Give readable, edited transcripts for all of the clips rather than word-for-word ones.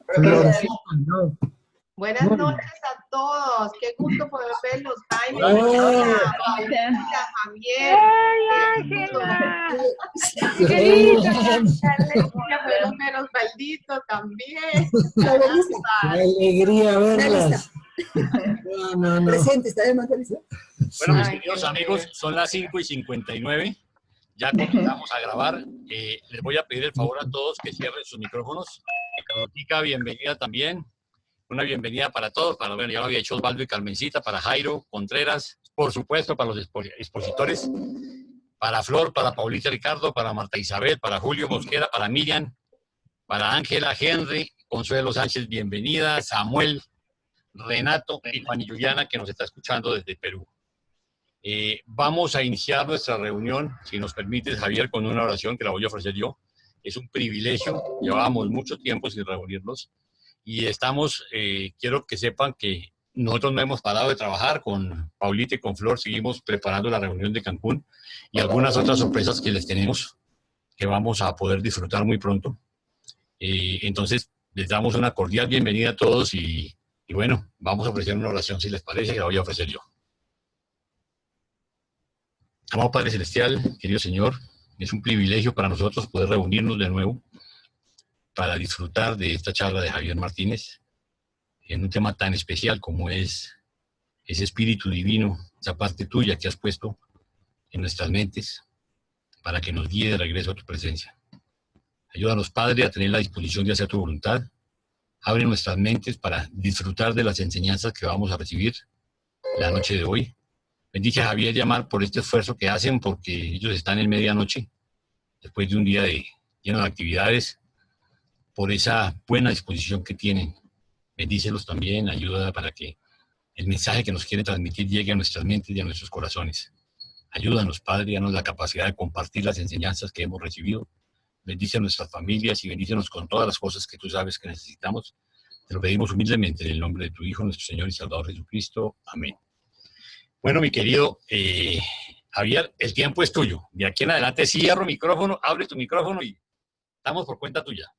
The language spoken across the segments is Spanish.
Florcita, no. Buenas Muy noches bien. a todos. Qué gusto poder verlos. Jaime, ¡Oh! Paulita, Javier. ¡Ay, Qué gusto. Ángela! ¡Qué ¡Querida! Alegría poderlos ver, Osvaldito también. ¡Qué alegría verlas! No. Presente, ¿está bien, Margarita? Bueno, mis Ay, queridos qué amigos, bueno. son las 5:59. Ya comenzamos a grabar. Les voy a pedir el favor a todos que cierren sus micrófonos. Carlotica, bienvenida también. Una bienvenida para todos. Bueno, ya lo había hecho Osvaldo y Carmencita, para Jairo Contreras, por supuesto, para los expositores, para Flor, para Paulita Ricardo, para Marta Isabel, para Julio Mosquera, para Miriam, para Ángela, Henry, Consuelo Sánchez, bienvenida, Samuel, Renato y Fanny Juliana, que nos está escuchando desde Perú. Vamos a iniciar nuestra reunión, si nos permites, Javier, con una oración que la voy a ofrecer yo. Es un privilegio, llevábamos mucho tiempo sin reunirnos y estamos, quiero que sepan que nosotros no hemos parado de trabajar con Paulita y con Flor, seguimos preparando la reunión de Cancún y algunas otras sorpresas que les tenemos, que vamos a poder disfrutar muy pronto. Entonces, les damos una cordial bienvenida a todos y bueno, vamos a ofrecer una oración, si les parece, que la voy a ofrecer yo. Amado Padre Celestial, querido Señor, es un privilegio para nosotros poder reunirnos de nuevo para disfrutar de esta charla de Javier Martínez en un tema tan especial como es ese espíritu divino, esa parte tuya que has puesto en nuestras mentes para que nos guíe de regreso a tu presencia. Ayúdanos, Padre, a tener la disposición de hacer tu voluntad. Abre nuestras mentes para disfrutar de las enseñanzas que vamos a recibir la noche de hoy. Bendice a Javier y a Mar por este esfuerzo que hacen, porque ellos están en medianoche, después de un día lleno de actividades, por esa buena disposición que tienen. Bendícelos también, ayuda para que el mensaje que nos quiere transmitir llegue a nuestras mentes y a nuestros corazones. Ayúdanos, Padre, danos la capacidad de compartir las enseñanzas que hemos recibido. Bendice a nuestras familias y bendícenos con todas las cosas que tú sabes que necesitamos. Te lo pedimos humildemente en el nombre de tu Hijo, nuestro Señor y Salvador Jesucristo. Amén. Bueno, mi querido Javier, el tiempo es tuyo. De aquí en adelante cierro micrófono, abre tu micrófono y estamos por cuenta tuya.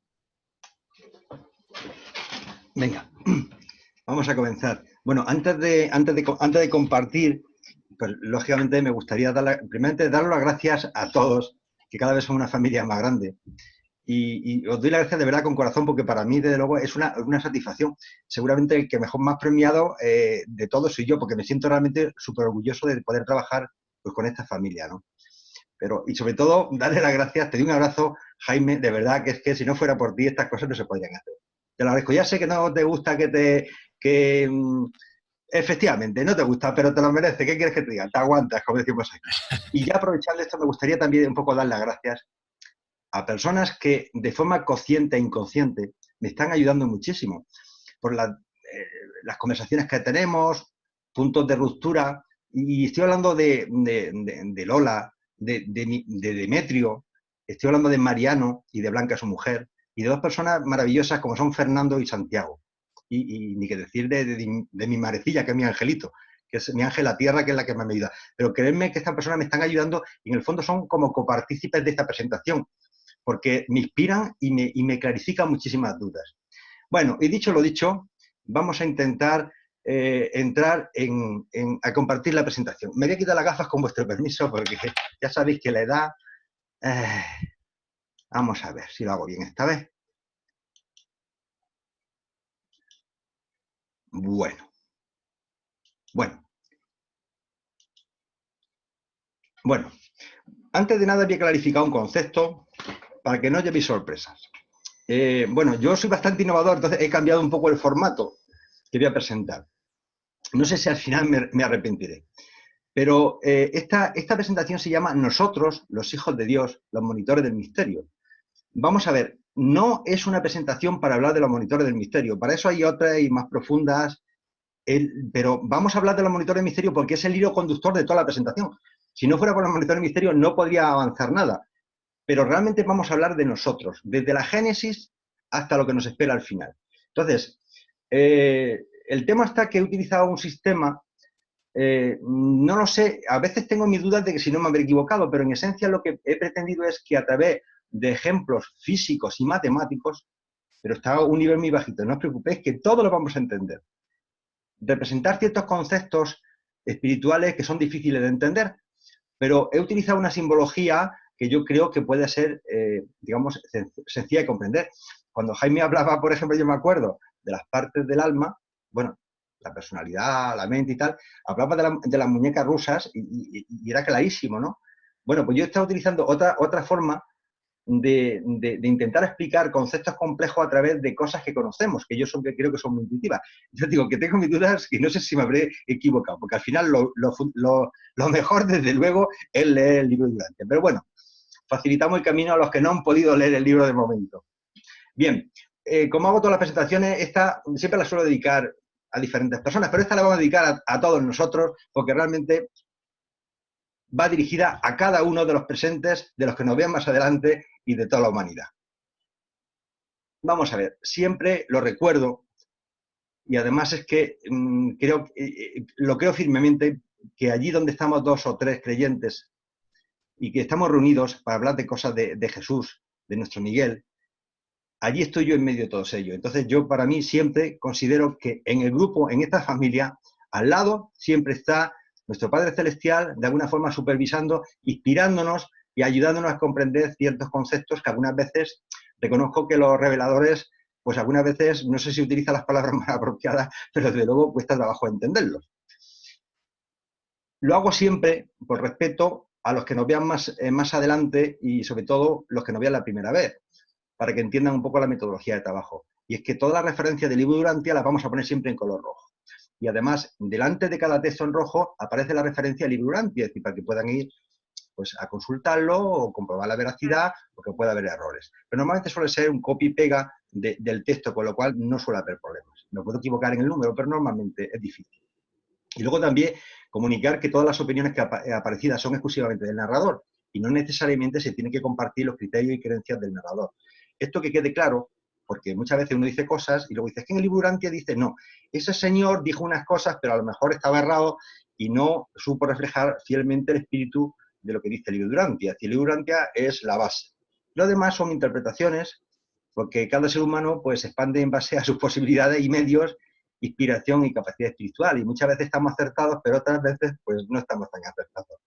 Venga, vamos a comenzar. Bueno, antes de compartir, pues lógicamente me gustaría primeramente dar las gracias a todos, que cada vez son una familia más grande. Y os doy las gracias de verdad con corazón, porque para mí, desde luego, es una satisfacción. Seguramente el que mejor más premiado de todos soy yo, porque me siento realmente súper orgulloso de poder trabajar pues, con esta familia, ¿no? Pero, y sobre todo, darle las gracias, te doy un abrazo, Jaime, de verdad, que es que si no fuera por ti, estas cosas no se podrían hacer. Te lo agradezco. Ya sé que no te gusta efectivamente, no te gusta, pero te lo mereces. ¿Qué quieres que te diga? Te aguantas, como decimos aquí. Y ya aprovechando esto, me gustaría también un poco dar las gracias a personas que de forma consciente e inconsciente me están ayudando muchísimo por las conversaciones que tenemos, puntos de ruptura, y estoy hablando de Lola, de Demetrio, estoy hablando de Mariano y de Blanca, su mujer, y de dos personas maravillosas como son Fernando y Santiago. Y ni que decir de mi marecilla, que es mi angelito, que es mi ángel a tierra, que es la que me ayuda. Pero creedme que estas personas me están ayudando y en el fondo son como copartícipes de esta presentación, porque me inspiran y me clarifican muchísimas dudas. Bueno, y dicho lo dicho, vamos a intentar entrar a compartir la presentación. Me voy a quitar las gafas con vuestro permiso, porque ya sabéis que la edad... vamos a ver si lo hago bien esta vez. Bueno, antes de nada voy a clarificar un concepto para que no llevéis sorpresas. Bueno, yo soy bastante innovador, entonces he cambiado un poco el formato que voy a presentar. No sé si al final me arrepentiré. Pero esta presentación se llama Nosotros, los hijos de Dios, los monitores del misterio. Vamos a ver, no es una presentación para hablar de los monitores del misterio. Para eso hay otras y más profundas. Pero vamos a hablar de los monitores del misterio porque es el hilo conductor de toda la presentación. Si no fuera por los monitores del misterio no podría avanzar nada. Pero realmente vamos a hablar de nosotros, desde la génesis hasta lo que nos espera al final. Entonces, el tema está que he utilizado un sistema, no lo sé, a veces tengo mis dudas de que si no me habré equivocado, pero en esencia lo que he pretendido es que a través de ejemplos físicos y matemáticos pero está a un nivel muy bajito. No os preocupéis que todo lo vamos a entender. Representar ciertos conceptos espirituales que son difíciles de entender, pero he utilizado una simbología que yo creo que puede ser, digamos, sencilla de comprender. Cuando Jaime hablaba, por ejemplo, yo me acuerdo de las partes del alma, bueno, la personalidad, la mente y tal, hablaba de las muñecas rusas y era clarísimo, ¿no? Bueno, pues yo he estado utilizando otra forma de intentar explicar conceptos complejos a través de cosas que conocemos, que yo creo que son muy intuitivas. Yo digo que tengo mis dudas y no sé si me habré equivocado, porque al final lo mejor, desde luego, es leer el libro de Durantia. Pero bueno, facilitamos el camino a los que no han podido leer el libro de momento. Bien, como hago todas las presentaciones, esta siempre la suelo dedicar a diferentes personas, pero esta la vamos a dedicar a todos nosotros, porque realmente va dirigida a cada uno de los presentes, de los que nos vean más adelante y de toda la humanidad. Vamos a ver, siempre lo recuerdo, y además es que lo creo firmemente, que allí donde estamos 2 o 3 creyentes y que estamos reunidos para hablar de cosas de Jesús, de nuestro Miguel, allí estoy yo en medio de todos ellos. Entonces yo para mí siempre considero que en el grupo, en esta familia, al lado siempre está nuestro Padre Celestial, de alguna forma supervisando, inspirándonos y ayudándonos a comprender ciertos conceptos que algunas veces, reconozco que los reveladores, pues algunas veces, no sé si utilizan las palabras más apropiadas, pero desde luego cuesta trabajo entenderlos. Lo hago siempre por respeto a los que nos vean más adelante y sobre todo los que nos vean la primera vez, para que entiendan un poco la metodología de trabajo. Y es que todas las referencias del libro de Durantia las vamos a poner siempre en color rojo. Y además, delante de cada texto en rojo aparece la referencia al libro Durantia, es decir, para que puedan ir pues, a consultarlo o comprobar la veracidad, porque puede haber errores. Pero normalmente suele ser un copy-pega del texto, con lo cual no suele haber problemas. Me puedo equivocar en el número, pero normalmente es difícil. Y luego también comunicar que todas las opiniones que aparecidas son exclusivamente del narrador y no necesariamente se tienen que compartir los criterios y creencias del narrador. Esto que quede claro, porque muchas veces uno dice cosas y luego dice, es que en el libro Durantia dice, no, ese señor dijo unas cosas, pero a lo mejor estaba errado y no supo reflejar fielmente el espíritu de lo que dice el libro Durantia. El libro Durantia es la base. Lo demás son interpretaciones, porque cada ser humano pues, se expande en base a sus posibilidades y medios, inspiración y capacidad espiritual. Y muchas veces estamos acertados, pero otras veces pues, no estamos tan acertados.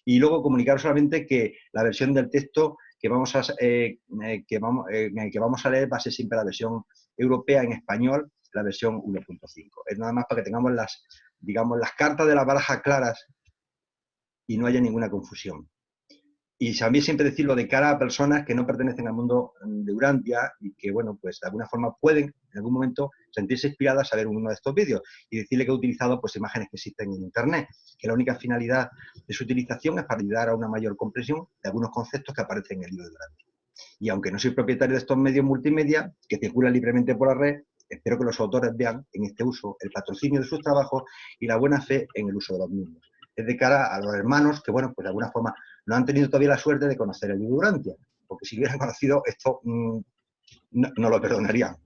Y luego comunicar solamente que la versión del texto que vamos a leer va a ser siempre la versión europea en español, la versión 1.5. Es nada más para que tengamos las cartas de la baraja claras y no haya ninguna confusión. Y también siempre decirlo de cara a personas que no pertenecen al mundo de Durantia y que, bueno, pues de alguna forma pueden en algún momento sentirse inspiradas a ver uno de estos vídeos y decirle que he utilizado pues imágenes que existen en Internet, que la única finalidad de su utilización es para ayudar a una mayor comprensión de algunos conceptos que aparecen en el libro de Durantia. Y aunque no soy propietario de estos medios multimedia que circulan libremente por la red, espero que los autores vean en este uso el patrocinio de sus trabajos y la buena fe en el uso de los mismos. Es de cara a los hermanos que, bueno, pues de alguna forma no han tenido todavía la suerte de conocer el libro Durantia, porque si hubieran conocido esto, no lo perdonarían.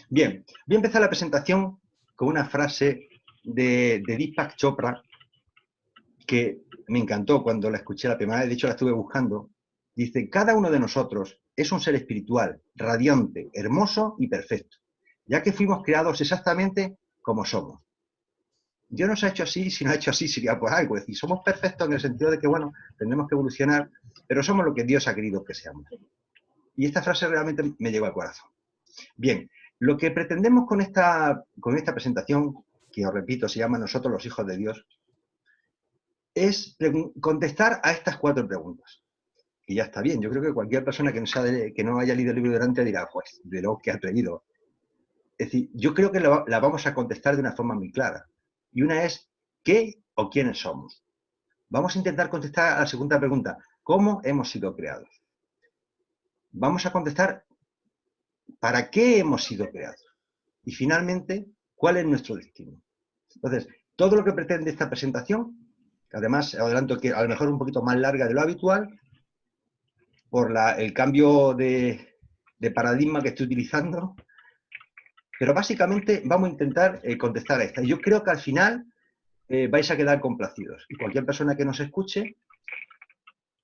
Bien, voy a empezar la presentación con una frase de Deepak Chopra que me encantó cuando la escuché la primera vez, de hecho la estuve buscando. Dice, cada uno de nosotros es un ser espiritual, radiante, hermoso y perfecto, ya que fuimos creados exactamente como somos. Dios nos ha hecho así, si nos ha hecho así sería por algo. Es decir, somos perfectos en el sentido de que, bueno, tendremos que evolucionar, pero somos lo que Dios ha querido que seamos. Y esta frase realmente me llegó al corazón. Bien, lo que pretendemos con esta presentación, que os repito, se llama Nosotros los hijos de Dios, es contestar a estas 4 preguntas. Y ya está bien, yo creo que cualquier persona que no haya leído el libro de Durantia dirá, pues, de lo que ha atrevido. Es decir, yo creo que la vamos a contestar de una forma muy clara. Y una es, ¿qué o quiénes somos? Vamos a intentar contestar a la segunda pregunta, ¿cómo hemos sido creados? Vamos a contestar, ¿para qué hemos sido creados? Y finalmente, ¿cuál es nuestro destino? Entonces, todo lo que pretende esta presentación, además, adelanto que a lo mejor un poquito más larga de lo habitual, por el cambio de paradigma que estoy utilizando, pero básicamente vamos a intentar contestar a esta. Y yo creo que al final vais a quedar complacidos. Y cualquier persona que nos escuche,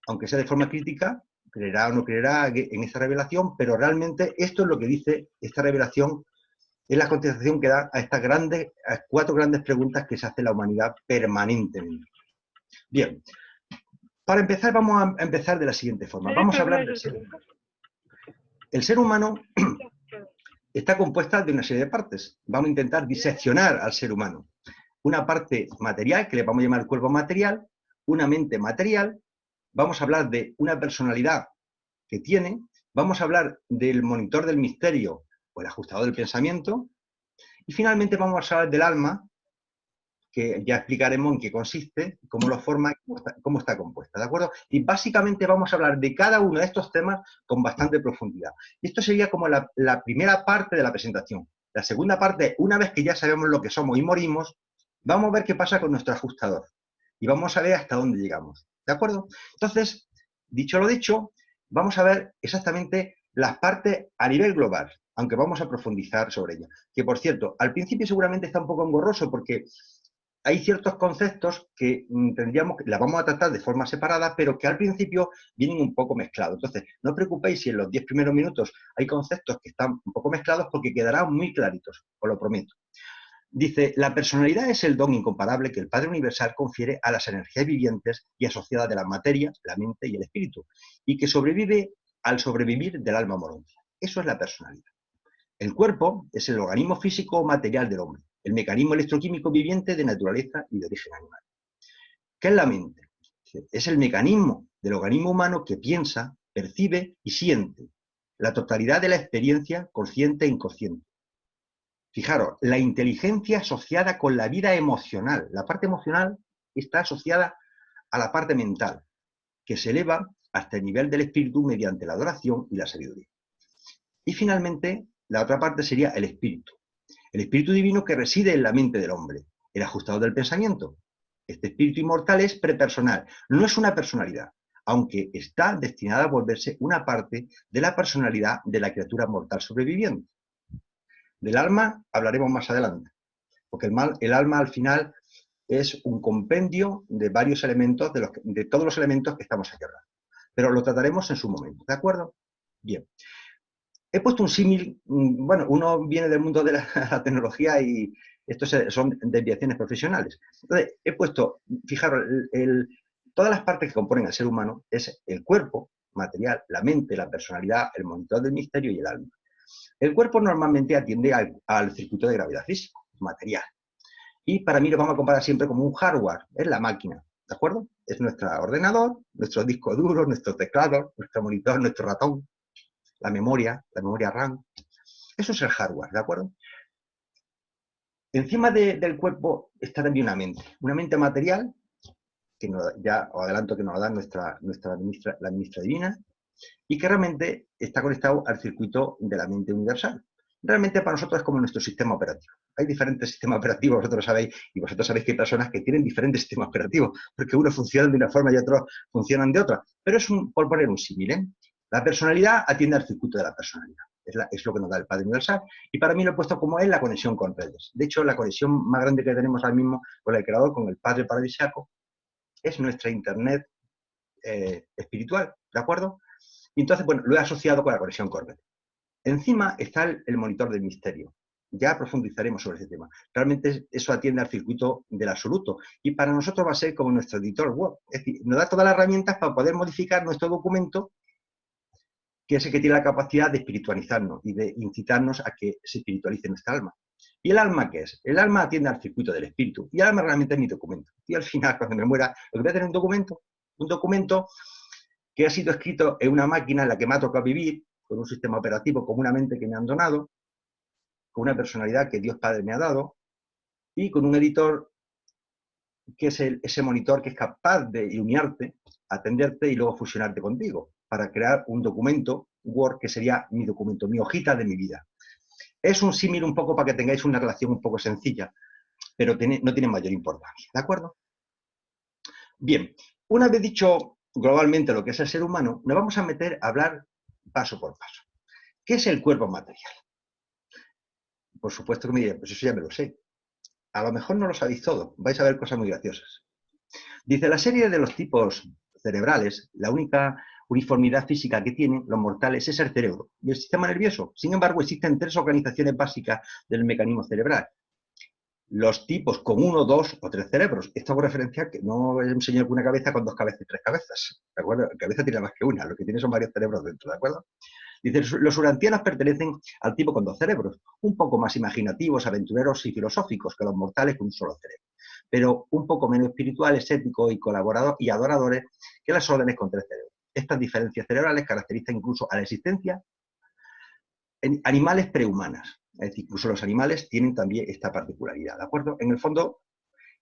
aunque sea de forma crítica, creerá o no creerá en esta revelación, pero realmente esto es lo que dice esta revelación, es la contestación que da a estas a 4 grandes preguntas que se hace la humanidad permanentemente. Bien, para empezar vamos a empezar de la siguiente forma. Vamos a hablar del ser humano. El ser humano está compuesta de una serie de partes. Vamos a intentar diseccionar al ser humano. Una parte material, que le vamos a llamar el cuerpo material, una mente material, vamos a hablar de una personalidad que tiene, vamos a hablar del monitor del misterio o el ajustador del pensamiento, y finalmente vamos a hablar del alma, que ya explicaremos en qué consiste, cómo lo forma, cómo está compuesta, ¿de acuerdo? Y básicamente vamos a hablar de cada uno de estos temas con bastante profundidad. Y esto sería como la primera parte de la presentación. La segunda parte, una vez que ya sabemos lo que somos y morimos, vamos a ver qué pasa con nuestro ajustador. Y vamos a ver hasta dónde llegamos, ¿de acuerdo? Entonces, dicho lo dicho, vamos a ver exactamente las partes a nivel global, aunque vamos a profundizar sobre ellas. Que, por cierto, al principio seguramente está un poco engorroso porque hay ciertos conceptos que las vamos a tratar de forma separada, pero que al principio vienen un poco mezclados. Entonces, no os preocupéis si en los 10 primeros minutos hay conceptos que están un poco mezclados porque quedarán muy claritos, os lo prometo. Dice, la personalidad es el don incomparable que el Padre Universal confiere a las energías vivientes y asociadas de la materia, la mente y el espíritu, y que sobrevive al sobrevivir del alma amorosa. Eso es la personalidad. El cuerpo es el organismo físico o material del hombre, el mecanismo electroquímico viviente de naturaleza y de origen animal. ¿Qué es la mente? Es el mecanismo del organismo humano que piensa, percibe y siente la totalidad de la experiencia consciente e inconsciente. Fijaros, la inteligencia asociada con la vida emocional. La parte emocional está asociada a la parte mental, que se eleva hasta el nivel del espíritu mediante la adoración y la sabiduría. Y finalmente, la otra parte sería el espíritu divino que reside en la mente del hombre, el ajustador del pensamiento. Este espíritu inmortal es prepersonal, no es una personalidad, aunque está destinada a volverse una parte de la personalidad de la criatura mortal sobreviviente. Del alma hablaremos más adelante, porque el alma al final es un compendio de varios elementos, de todos los elementos que estamos aquí hablando. Pero lo trataremos en su momento, ¿de acuerdo? Bien. He puesto un símil, bueno, uno viene del mundo de la tecnología y estos son desviaciones profesionales. Entonces, he puesto, fijaros, todas las partes que componen al ser humano es el cuerpo material, la mente, la personalidad, el monitor del misterio y el alma. El cuerpo normalmente atiende al circuito de gravedad físico, material. Y para mí lo vamos a comparar siempre como un hardware, es la máquina, ¿de acuerdo? Es nuestro ordenador, nuestro disco duro, nuestro teclado, nuestro monitor, nuestro ratón, la memoria RAM. Eso es el hardware, ¿de acuerdo? Encima del cuerpo está también una mente material, que ya os adelanto que nos la da la ministra divina, y que realmente está conectado al circuito de la mente universal. Realmente para nosotros es como nuestro sistema operativo. Hay diferentes sistemas operativos, vosotros sabéis, y vosotros sabéis que hay personas que tienen diferentes sistemas operativos, porque unos funcionan de una forma y otros funcionan de otra. Pero es por poner un símil, ¿eh? La personalidad atiende al circuito de la personalidad. Es lo que nos da el Padre Universal. Y para mí lo he puesto como es la conexión con redes. De hecho, la conexión más grande que tenemos ahora mismo con el Creador, con el Padre Paradisíaco, es nuestra Internet espiritual, ¿de acuerdo? Y entonces, bueno, lo he asociado con la conexión con redes. Encima está el monitor del misterio. Ya profundizaremos sobre ese tema. Realmente eso atiende al circuito del absoluto. Y para nosotros va a ser como nuestro editor web. Es decir, nos da todas las herramientas para poder modificar nuestro documento, que es el que tiene la capacidad de espiritualizarnos y de incitarnos a que se espiritualice nuestra alma. ¿Y el alma qué es? El alma atiende al circuito del espíritu. Y el alma realmente es mi documento. Y al final, cuando me muera, lo que voy a tener un documento que ha sido escrito en una máquina en la que me ha tocado vivir, con un sistema operativo, con una mente que me han donado, con una personalidad que Dios Padre me ha dado, y con un editor que es ese monitor que es capaz de iluminarte, atenderte y luego fusionarte contigo, para crear un documento Word que sería mi documento, mi hojita de mi vida. Es un símil un poco para que tengáis una relación un poco sencilla, pero no tiene mayor importancia, ¿de acuerdo? Bien, una vez dicho globalmente lo que es el ser humano, nos vamos a meter a hablar paso por paso. ¿Qué es el cuerpo material? Por supuesto que me diréis, pues eso ya me lo sé. A lo mejor no lo sabéis todo, vais a ver cosas muy graciosas. Dice, la serie de los tipos cerebrales, la única uniformidad física que tienen los mortales es el cerebro y el sistema nervioso. Sin embargo, existen 3 organizaciones básicas del mecanismo cerebral. Los tipos con 1, 2 o 3 cerebros. Esto hago referencia a que no es un señor con una cabeza con 2 cabezas y 3 cabezas. ¿De acuerdo? La cabeza tiene más que una, lo que tiene son varios cerebros dentro, ¿de acuerdo? Dice, los urantianos pertenecen al tipo con 2 cerebros, un poco más imaginativos, aventureros y filosóficos que los mortales con un solo cerebro, pero un poco menos espirituales, éticos y colaboradores y adoradores que las órdenes con 3 cerebros. Estas diferencias cerebrales caracterizan incluso a la existencia en animales prehumanas. Es decir, incluso los animales tienen también esta particularidad, ¿de acuerdo? En el fondo,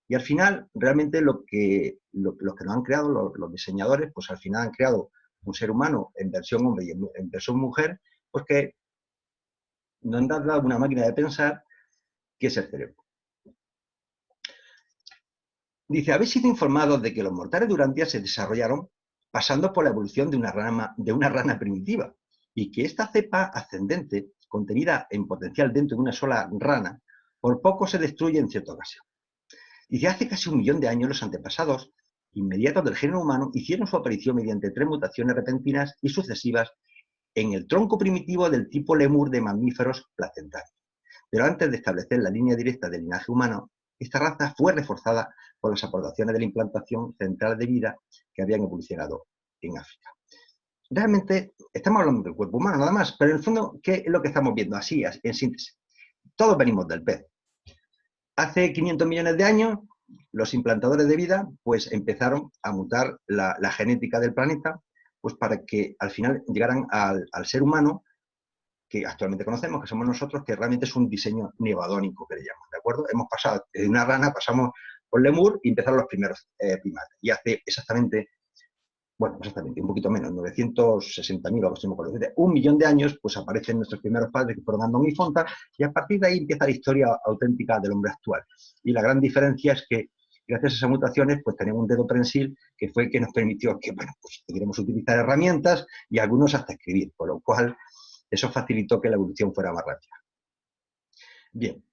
y al final, realmente los que nos han creado, los diseñadores, pues al final han creado un ser humano en versión hombre y en versión mujer, pues que nos han dado una máquina de pensar que es el cerebro. Dice, habéis sido informados de que los mortales de Urantia se desarrollaron pasando por la evolución de una rana primitiva, y que esta cepa ascendente, contenida en potencial dentro de una sola rana, por poco se destruye en cierta ocasión. Dice, hace casi 1 millón de años los antepasados inmediatos del género humano hicieron su aparición mediante 3 mutaciones repentinas y sucesivas en el tronco primitivo del tipo lemur de mamíferos placentarios. Pero antes de establecer la línea directa del linaje humano, esta raza fue reforzada por las aportaciones de la implantación central de vida que habían evolucionado en África. Realmente estamos hablando del cuerpo humano nada más, pero en el fondo, ¿qué es lo que estamos viendo? Así, en síntesis. Todos venimos del pez. Hace 500 millones de años, los implantadores de vida pues empezaron a mutar la genética del planeta pues para que al final llegaran al ser humano que actualmente conocemos, que somos nosotros, que realmente es un diseño neoadónico, que le llaman, ¿de acuerdo? Hemos pasado de una rana, pasamos por lemur y empezaron los primeros primates. Y hace exactamente, un poquito menos, 960.000 o algo así, me acuerdo, 1 millón de años, pues aparecen nuestros primeros padres que fueron Andón y Fonta, y a partir de ahí empieza la historia auténtica del hombre actual. Y la gran diferencia es que gracias a esas mutaciones, pues tenemos un dedo prensil que fue el que nos permitió que, bueno, pues pudiéramos utilizar herramientas y algunos hasta escribir, por lo cual eso facilitó que la evolución fuera más rápida. Bien.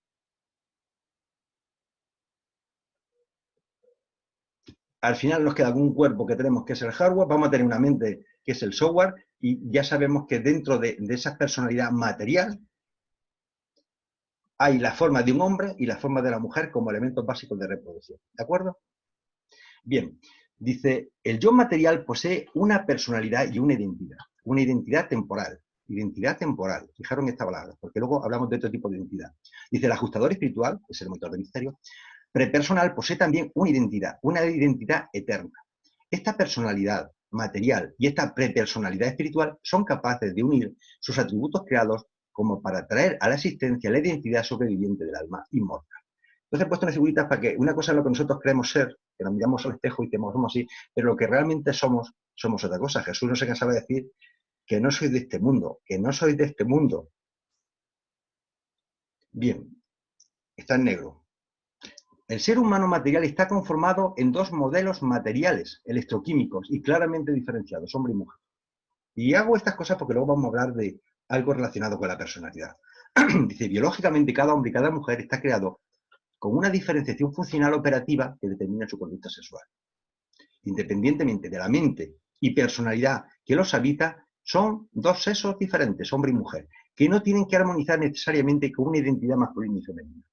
Al final nos queda algún cuerpo que tenemos que es el hardware, vamos a tener una mente que es el software y ya sabemos que dentro de esa personalidad material hay la forma de un hombre y la forma de la mujer como elementos básicos de reproducción. ¿De acuerdo? Bien, dice, el yo material posee una personalidad y una identidad temporal. Identidad temporal, fijaros en esta palabra, porque luego hablamos de otro tipo de identidad. Dice, el ajustador espiritual, que es el motor del misterio, prepersonal posee también una identidad eterna. Esta personalidad material y esta prepersonalidad espiritual son capaces de unir sus atributos creados como para traer a la existencia la identidad sobreviviente del alma inmortal. Entonces he puesto unas figuritas para que una cosa es lo que nosotros creemos ser, que nos miramos al espejo y decimos somos así, pero lo que realmente somos otra cosa. Jesús no se cansaba de decir que no soy de este mundo, que no soy de este mundo. Bien, está en negro. El ser humano material está conformado en 2 modelos materiales, electroquímicos y claramente diferenciados, hombre y mujer. Y hago estas cosas porque luego vamos a hablar de algo relacionado con la personalidad. Dice, biológicamente cada hombre y cada mujer está creado con una diferenciación funcional operativa que determina su conducta sexual. Independientemente de la mente y personalidad que los habita, son 2 sexos diferentes, hombre y mujer, que no tienen que armonizar necesariamente con una identidad masculina y femenina.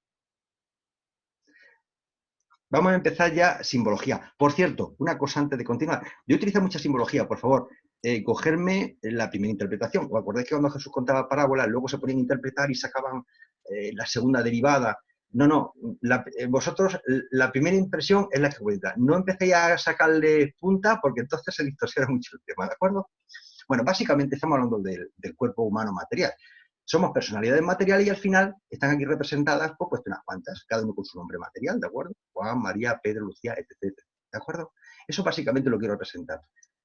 Vamos a empezar ya simbología. Por cierto, una cosa antes de continuar. Yo utilizo mucha simbología, por favor, cogerme la primera interpretación. ¿Os acordáis que cuando Jesús contaba parábolas, luego se ponían a interpretar y sacaban la segunda derivada? No, vosotros la primera impresión es la que cuenta. No empecéis a sacarle punta porque entonces se distorsiona mucho el tema, ¿de acuerdo? Bueno, básicamente estamos hablando del cuerpo humano material. Somos personalidades materiales y al final están aquí representadas pues unas cuantas, cada uno con su nombre material, ¿de acuerdo? Juan, María, Pedro, Lucía, etc. ¿De acuerdo? Eso básicamente lo quiero representar.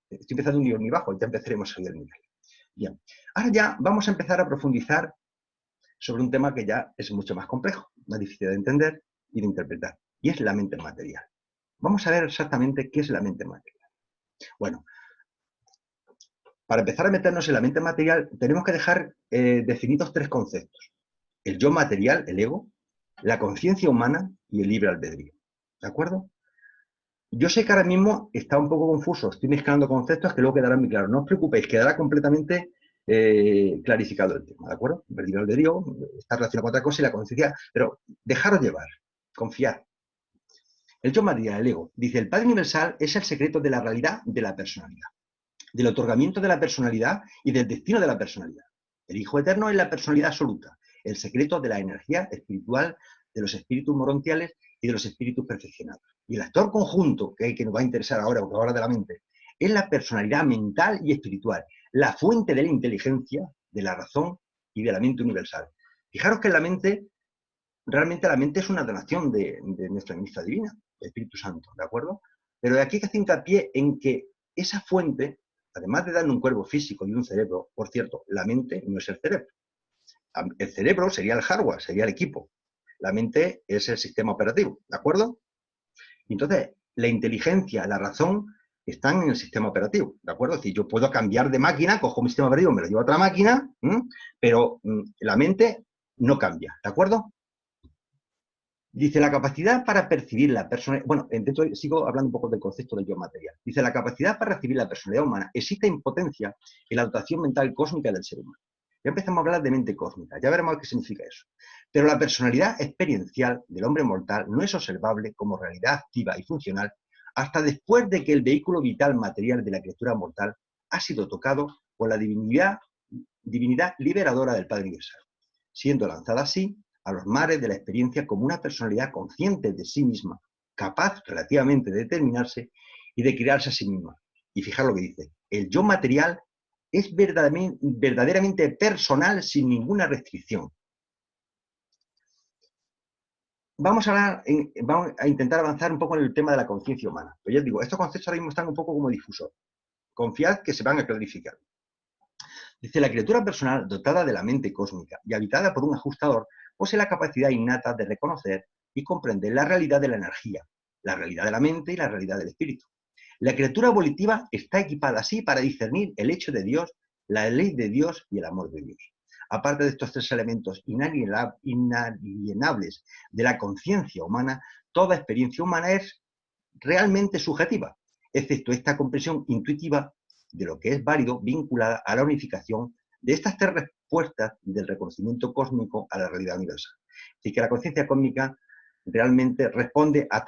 Estoy empezando un nivel muy bajo, ya empezaremos a subir el nivel. Bien, ahora ya vamos a empezar a profundizar sobre un tema que ya es mucho más complejo, más difícil de entender y de interpretar, y es la mente material. Vamos a ver exactamente qué es la mente material. Bueno, para empezar a meternos en la mente material, tenemos que dejar definidos 3 conceptos. El yo material, el ego, la conciencia humana y el libre albedrío. ¿De acuerdo? Yo sé que ahora mismo está un poco confuso, estoy mezclando conceptos que luego quedarán muy claros. No os preocupéis, quedará completamente clarificado el tema, ¿de acuerdo? El libre albedrío está relacionado con otra cosa y la conciencia, pero dejaros llevar, confiar. El yo material, el ego, dice, el Padre Universal es el secreto de la realidad de la personalidad, del otorgamiento de la personalidad y del destino de la personalidad. El Hijo Eterno es la personalidad absoluta, el secreto de la energía espiritual de los espíritus morontiales y de los espíritus perfeccionados. Y el actor conjunto, que nos va a interesar ahora, porque ahora de la mente, es la personalidad mental y espiritual, la fuente de la inteligencia, de la razón y de la mente universal. Fijaros que la mente, realmente la mente es una donación de nuestra ministra divina, el Espíritu Santo, ¿de acuerdo? Pero de aquí hay que hacer hincapié en que esa fuente, además de darle un cuerpo físico y un cerebro, por cierto, la mente no es el cerebro. El cerebro sería el hardware, sería el equipo. La mente es el sistema operativo, ¿de acuerdo? Entonces, la inteligencia, la razón, están en el sistema operativo, ¿de acuerdo? Es decir, yo puedo cambiar de máquina, cojo mi sistema operativo, me lo llevo a otra máquina, pero la mente no cambia, ¿de acuerdo? Dice, la capacidad para percibir la personalidad... Bueno, sigo hablando un poco del concepto del yo material. Dice, la capacidad para recibir la personalidad humana existe en potencia en la dotación mental cósmica del ser humano. Ya empezamos a hablar de mente cósmica, ya veremos qué significa eso. Pero la personalidad experiencial del hombre mortal no es observable como realidad activa y funcional hasta después de que el vehículo vital material de la criatura mortal ha sido tocado por la divinidad liberadora del Padre Universal, siendo lanzada así a los mares de la experiencia como una personalidad consciente de sí misma, capaz relativamente de determinarse y de crearse a sí misma. Y fijar lo que dice, el yo material es verdaderamente personal sin ninguna restricción. Vamos a intentar avanzar un poco en el tema de la conciencia humana. Pero ya os digo, estos conceptos ahora mismo están un poco como difusos. Confiad que se van a clarificar. Dice, la criatura personal dotada de la mente cósmica y habitada por un ajustador posee la capacidad innata de reconocer y comprender la realidad de la energía, la realidad de la mente y la realidad del espíritu. La criatura volitiva está equipada así para discernir el hecho de Dios, la ley de Dios y el amor de Dios. Aparte de estos tres elementos inalienables de la conciencia humana, toda experiencia humana es realmente subjetiva, excepto esta comprensión intuitiva de lo que es válido vinculada a la unificación de estas tres respuestas del reconocimiento cósmico a la realidad universal. Así que la conciencia cósmica realmente responde a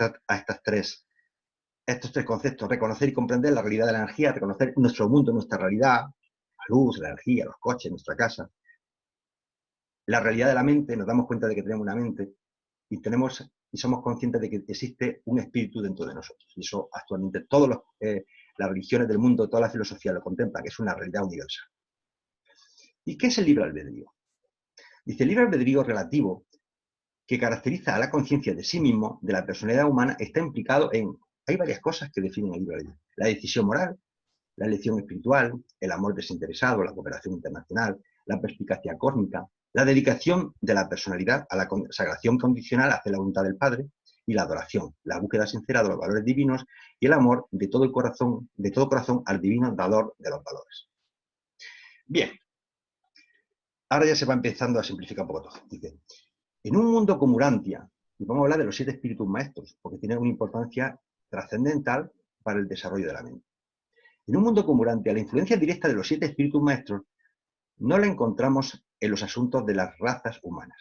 estos tres conceptos: reconocer y comprender la realidad de la energía, reconocer nuestro mundo, nuestra realidad, la luz, la energía, los coches, nuestra casa. La realidad de la mente, nos damos cuenta de que tenemos una mente y somos conscientes de que existe un espíritu dentro de nosotros. Y eso actualmente todas las religiones del mundo, toda la filosofía lo contempla, que es una realidad universal. ¿Y qué es el libre albedrío? Dice, el libre albedrío relativo que caracteriza a la conciencia de sí mismo, de la personalidad humana, está implicado en... Hay varias cosas que definen el libre albedrío. La decisión moral, la elección espiritual, el amor desinteresado, la cooperación internacional, la perspicacia cósmica, la dedicación de la personalidad a la consagración condicional hacia la voluntad del Padre y la adoración, la búsqueda sincera de los valores divinos y el amor de todo corazón al divino dador de los valores. Bien, ahora ya se va empezando a simplificar un poco todo. Dice, en un mundo como Urantia, y vamos a hablar de los 7 espíritus maestros, porque tienen una importancia trascendental para el desarrollo de la mente. En un mundo como Urantia, la influencia directa de los 7 espíritus maestros no la encontramos en los asuntos de las razas humanas.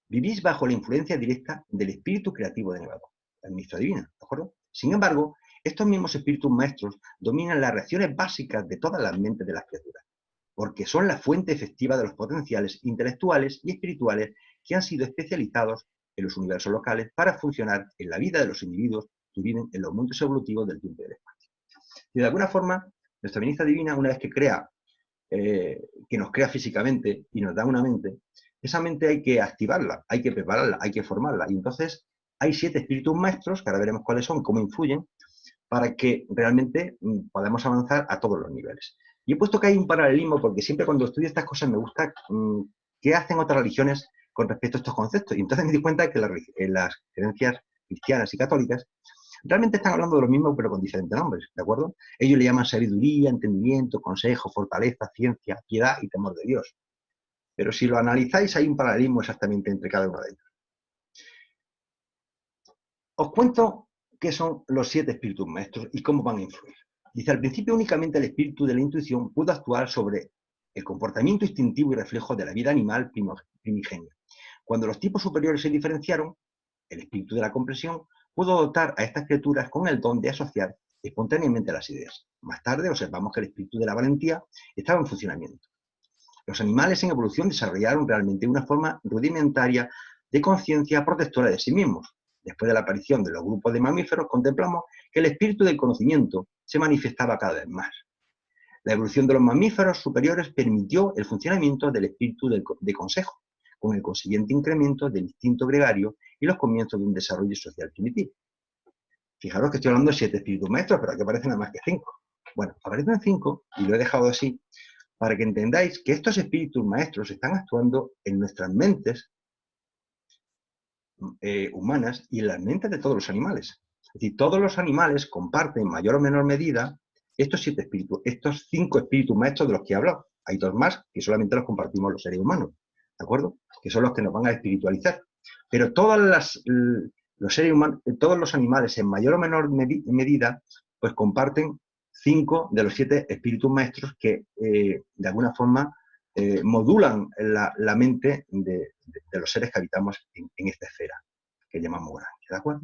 Vivís bajo la influencia directa del espíritu creativo de Nevado, la ministra divina, ¿de acuerdo? Sin embargo, estos mismos espíritus maestros dominan las reacciones básicas de todas las mentes de las criaturas, porque son la fuente efectiva de los potenciales intelectuales y espirituales que han sido especializados en los universos locales para funcionar en la vida de los individuos que viven en los mundos evolutivos del tiempo y del espacio. Y de alguna forma, nuestra ministra divina, una vez que nos crea físicamente y nos da una mente, esa mente hay que activarla, hay que prepararla, hay que formarla. Y entonces hay 7 espíritus maestros, que ahora veremos cuáles son, cómo influyen, para que realmente podamos avanzar a todos los niveles. Y he puesto que hay un paralelismo, porque siempre cuando estudio estas cosas me gusta qué hacen otras religiones con respecto a estos conceptos. Y entonces me di cuenta que las creencias cristianas y católicas realmente están hablando de lo mismo, pero con diferentes nombres, ¿de acuerdo? Ellos le llaman sabiduría, entendimiento, consejo, fortaleza, ciencia, piedad y temor de Dios. Pero si lo analizáis, hay un paralelismo exactamente entre cada uno de ellos. Os cuento qué son los 7 espíritus maestros y cómo van a influir. Dice, al principio únicamente el espíritu de la intuición pudo actuar sobre el comportamiento instintivo y reflejo de la vida animal primigenia. Cuando los tipos superiores se diferenciaron, el espíritu de la comprensión pudo dotar a estas criaturas con el don de asociar espontáneamente las ideas. Más tarde observamos que el espíritu de la valentía estaba en funcionamiento. Los animales en evolución desarrollaron realmente una forma rudimentaria de conciencia protectora de sí mismos. Después de la aparición de los grupos de mamíferos, contemplamos que el espíritu del conocimiento se manifestaba cada vez más. La evolución de los mamíferos superiores permitió el funcionamiento del espíritu de consejo, con el consiguiente incremento del instinto gregario y los comienzos de un desarrollo social primitivo. Fijaros que estoy hablando de 7 espíritus maestros, pero aquí aparecen nada más que 5. Bueno, aparecen 5 y lo he dejado así para que entendáis que estos espíritus maestros están actuando en nuestras mentes humanas y en las mentes de todos los animales. Es decir, todos los animales comparten en mayor o menor medida estos 7 espíritus, estos 5 espíritus maestros de los que he hablado. Hay 2 más que solamente los compartimos los seres humanos, ¿de acuerdo? Que son los que nos van a espiritualizar. Pero los seres humanos, todos los animales en mayor o menor medida, pues comparten 5 de los 7 espíritus maestros que de alguna forma modulan la mente de los seres que habitamos en esta esfera, que llamamos galaxia, ¿de acuerdo?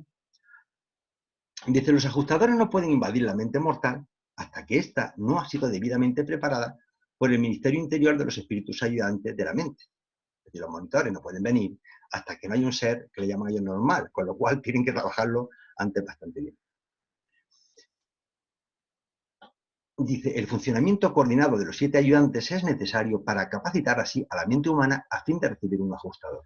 Dice, los ajustadores no pueden invadir la mente mortal hasta que ésta no ha sido debidamente preparada por el ministerio interior de los espíritus ayudantes de la mente. Es decir, los monitores no pueden venir hasta que no hay un ser que le llaman ellos normal, con lo cual tienen que trabajarlo antes bastante bien. Dice, el funcionamiento coordinado de los 7 ayudantes es necesario para capacitar así a la mente humana a fin de recibir un ajustador.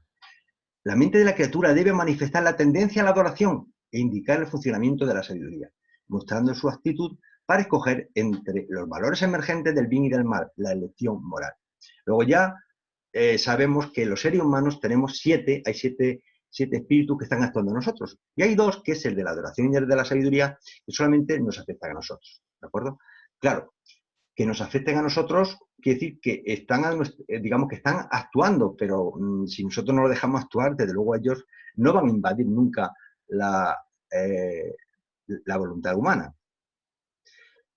La mente de la criatura debe manifestar la tendencia a la adoración e indicar el funcionamiento de la sabiduría, mostrando su actitud para escoger entre los valores emergentes del bien y del mal, la elección moral. Luego ya sabemos que los seres humanos tenemos 7, hay 7 espíritus que están actuando en nosotros. Y hay 2, que es el de la adoración y el de la sabiduría, que solamente nos afectan a nosotros, ¿de acuerdo? Claro, que nos afecten a nosotros quiere decir que están, digamos que están actuando, pero si nosotros no lo dejamos actuar, desde luego ellos no van a invadir nunca la voluntad humana.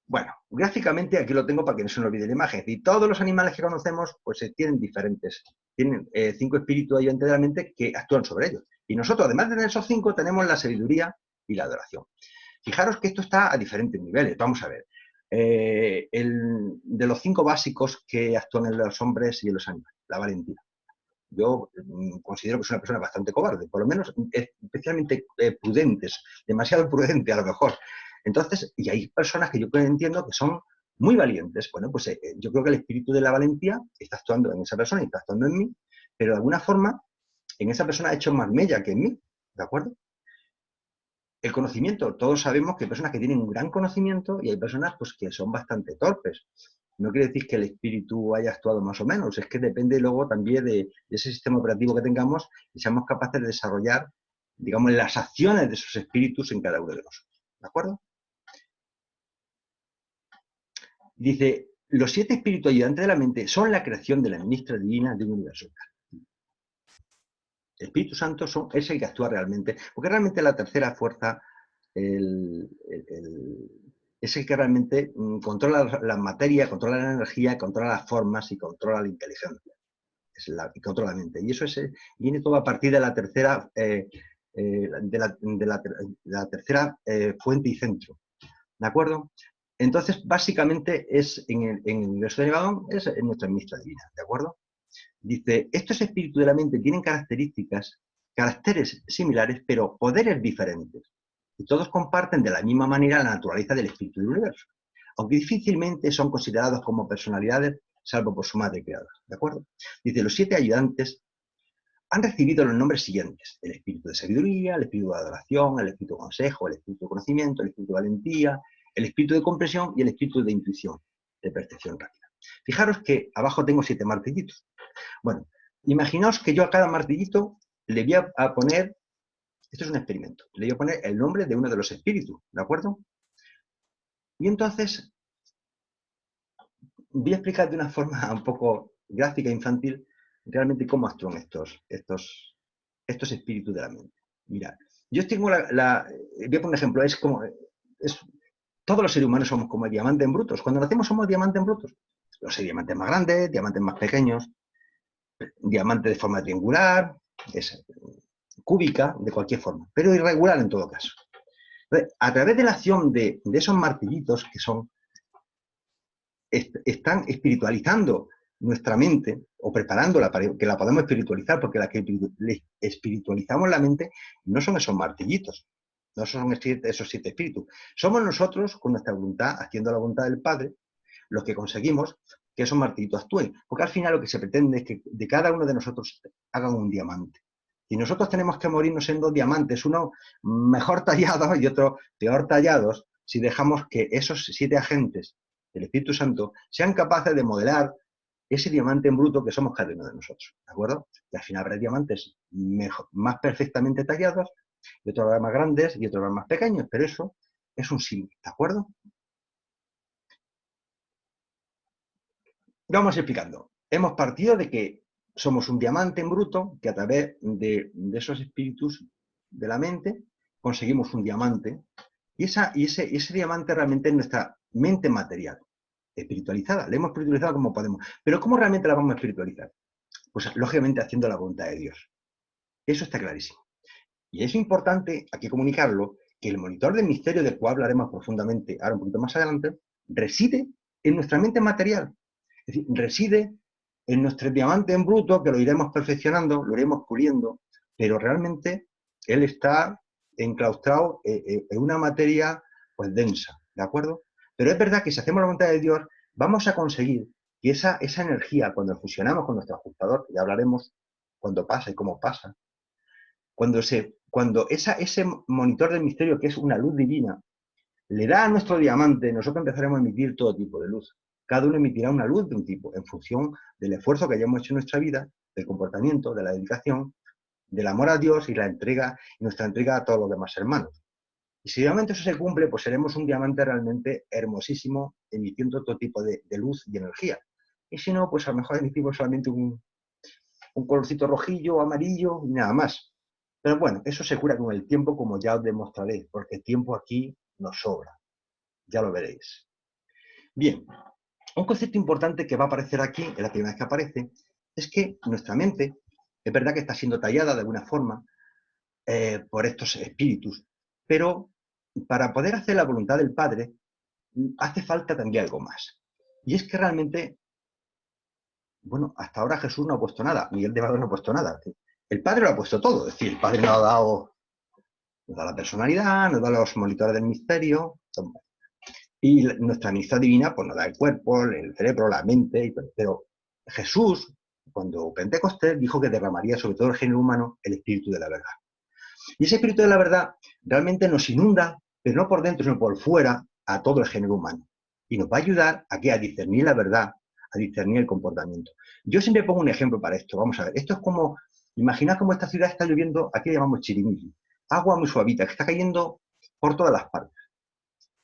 Bueno, gráficamente aquí lo tengo para que no se nos olvide la imagen. Es decir, todos los animales que conocemos pues tienen 5 espíritus ayudantes de la mente que actúan sobre ellos. Y nosotros, además de tener esos 5, tenemos la sabiduría y la adoración. Fijaros que esto está a diferentes niveles. Vamos a ver. De los 5 básicos que actúan en los hombres y en los animales, la valentía. Yo considero que soy una persona bastante cobarde, por lo menos especialmente prudentes, demasiado prudente a lo mejor. Entonces, y hay personas que yo entiendo que son muy valientes. Bueno, pues yo creo que el espíritu de la valentía está actuando en esa persona y está actuando en mí, pero de alguna forma en esa persona ha hecho más mella que en mí, ¿de acuerdo? El conocimiento, todos sabemos que hay personas que tienen un gran conocimiento y hay personas pues, que son bastante torpes. No quiere decir que el espíritu haya actuado más o menos, es que depende luego también de ese sistema operativo que tengamos y seamos capaces de desarrollar, digamos, las acciones de esos espíritus en cada uno de nosotros. ¿De acuerdo? Dice, los 7 espíritus ayudantes de la mente son la creación de la ministra divina de un universo. El Espíritu Santo es el que actúa realmente, porque realmente la tercera fuerza es el que realmente controla la materia, controla la energía, controla las formas y controla la inteligencia. Y controla la mente. Y eso viene todo a partir de la tercera, la tercera fuente y centro. ¿De acuerdo? Entonces, básicamente, en el universo de Nevadón es nuestra ministra divina. ¿De acuerdo? Dice, estos espíritus de la mente tienen caracteres similares, pero poderes diferentes. Y todos comparten de la misma manera la naturaleza del espíritu del universo, aunque difícilmente son considerados como personalidades, salvo por su madre creadora. ¿De acuerdo? Dice, los 7 ayudantes han recibido los nombres siguientes: el espíritu de sabiduría, el espíritu de adoración, el espíritu de consejo, el espíritu de conocimiento, el espíritu de valentía, el espíritu de comprensión y el espíritu de intuición, de percepción rápida. Fijaros que abajo tengo 7 martillitos. Bueno, imaginaos que yo a cada martillito le voy a poner, esto es un experimento, le voy a poner el nombre de uno de los espíritus, ¿de acuerdo? Y entonces voy a explicar de una forma un poco gráfica, infantil, realmente cómo actúan estos espíritus de la mente. Mirad, Yo tengo voy a poner un ejemplo, todos los seres humanos somos como diamantes en brutos. Cuando nacemos somos diamantes en brutos. Los diamantes más grandes, diamantes más pequeños, diamantes de forma triangular, cúbica, de cualquier forma, pero irregular en todo caso. Entonces, a través de la acción de esos martillitos que están espiritualizando nuestra mente, o preparándola para que la podamos espiritualizar, porque la que espiritualizamos la mente no son esos martillitos, no son esos 7 espíritus. Somos nosotros, con nuestra voluntad, haciendo la voluntad del Padre, los que conseguimos que esos martillitos actúen. Porque al final lo que se pretende es que de cada uno de nosotros hagan un diamante. Y nosotros tenemos que morirnos siendo diamantes, uno mejor tallados y otro peor tallados, si dejamos que esos 7 agentes del Espíritu Santo sean capaces de modelar ese diamante en bruto que somos cada uno de nosotros, ¿de acuerdo? Y al final habrá diamantes más perfectamente tallados, y otros habrá más grandes y otros habrá más pequeños, pero eso es un símil, ¿de acuerdo? Vamos explicando. Hemos partido de que somos un diamante en bruto, que a través de esos espíritus de la mente conseguimos un diamante, y ese diamante realmente es nuestra mente material, espiritualizada. La hemos espiritualizado como podemos. Pero ¿cómo realmente la vamos a espiritualizar? Pues lógicamente haciendo la voluntad de Dios. Eso está clarísimo. Y es importante, hay que comunicarlo, que el monitor del misterio, del cual hablaremos profundamente ahora un poquito más adelante, reside en nuestra mente material. Es decir, reside en nuestro diamante en bruto, que lo iremos perfeccionando, lo iremos puliendo, pero realmente él está enclaustrado en una materia pues densa, ¿de acuerdo? Pero es verdad que si hacemos la voluntad de Dios, vamos a conseguir que esa energía, cuando fusionamos con nuestro ajustador, que ya hablaremos cuándo pasa y cómo pasa, cuando ese monitor del misterio, que es una luz divina, le da a nuestro diamante, nosotros empezaremos a emitir todo tipo de luz. Cada uno emitirá una luz de un tipo, en función del esfuerzo que hayamos hecho en nuestra vida, del comportamiento, de la dedicación, del amor a Dios y nuestra entrega a todos los demás hermanos. Y si realmente eso se cumple, pues seremos un diamante realmente hermosísimo, emitiendo todo tipo de luz y energía. Y si no, pues a lo mejor emitimos solamente un colorcito rojillo o amarillo y nada más. Pero bueno, eso se cura con el tiempo, como ya os demostraré, porque el tiempo aquí nos sobra. Ya lo veréis. Bien, un concepto importante que va a aparecer aquí, es la primera vez que aparece, es que nuestra mente, es verdad que está siendo tallada de alguna forma por estos espíritus, pero para poder hacer la voluntad del Padre, hace falta también algo más. Y es que realmente, bueno, hasta ahora Jesús no ha puesto nada, Miguel de Valor no ha puesto nada. El Padre lo ha puesto todo, es decir, el Padre nos da la personalidad, nos da los monitores del misterio, y nuestra amistad divina pues nos da el cuerpo, el cerebro, la mente, pero Jesús, cuando Pentecostés, dijo que derramaría sobre todo el género humano el espíritu de la verdad. Y ese espíritu de la verdad realmente nos inunda, pero no por dentro, sino por fuera, a todo el género humano. Y nos va a ayudar a discernir la verdad, a discernir el comportamiento. Yo siempre pongo un ejemplo para esto. Vamos a ver, esto es como, imaginad cómo esta ciudad está lloviendo, aquí le llamamos chirimiri, agua muy suavita, que está cayendo por todas las partes.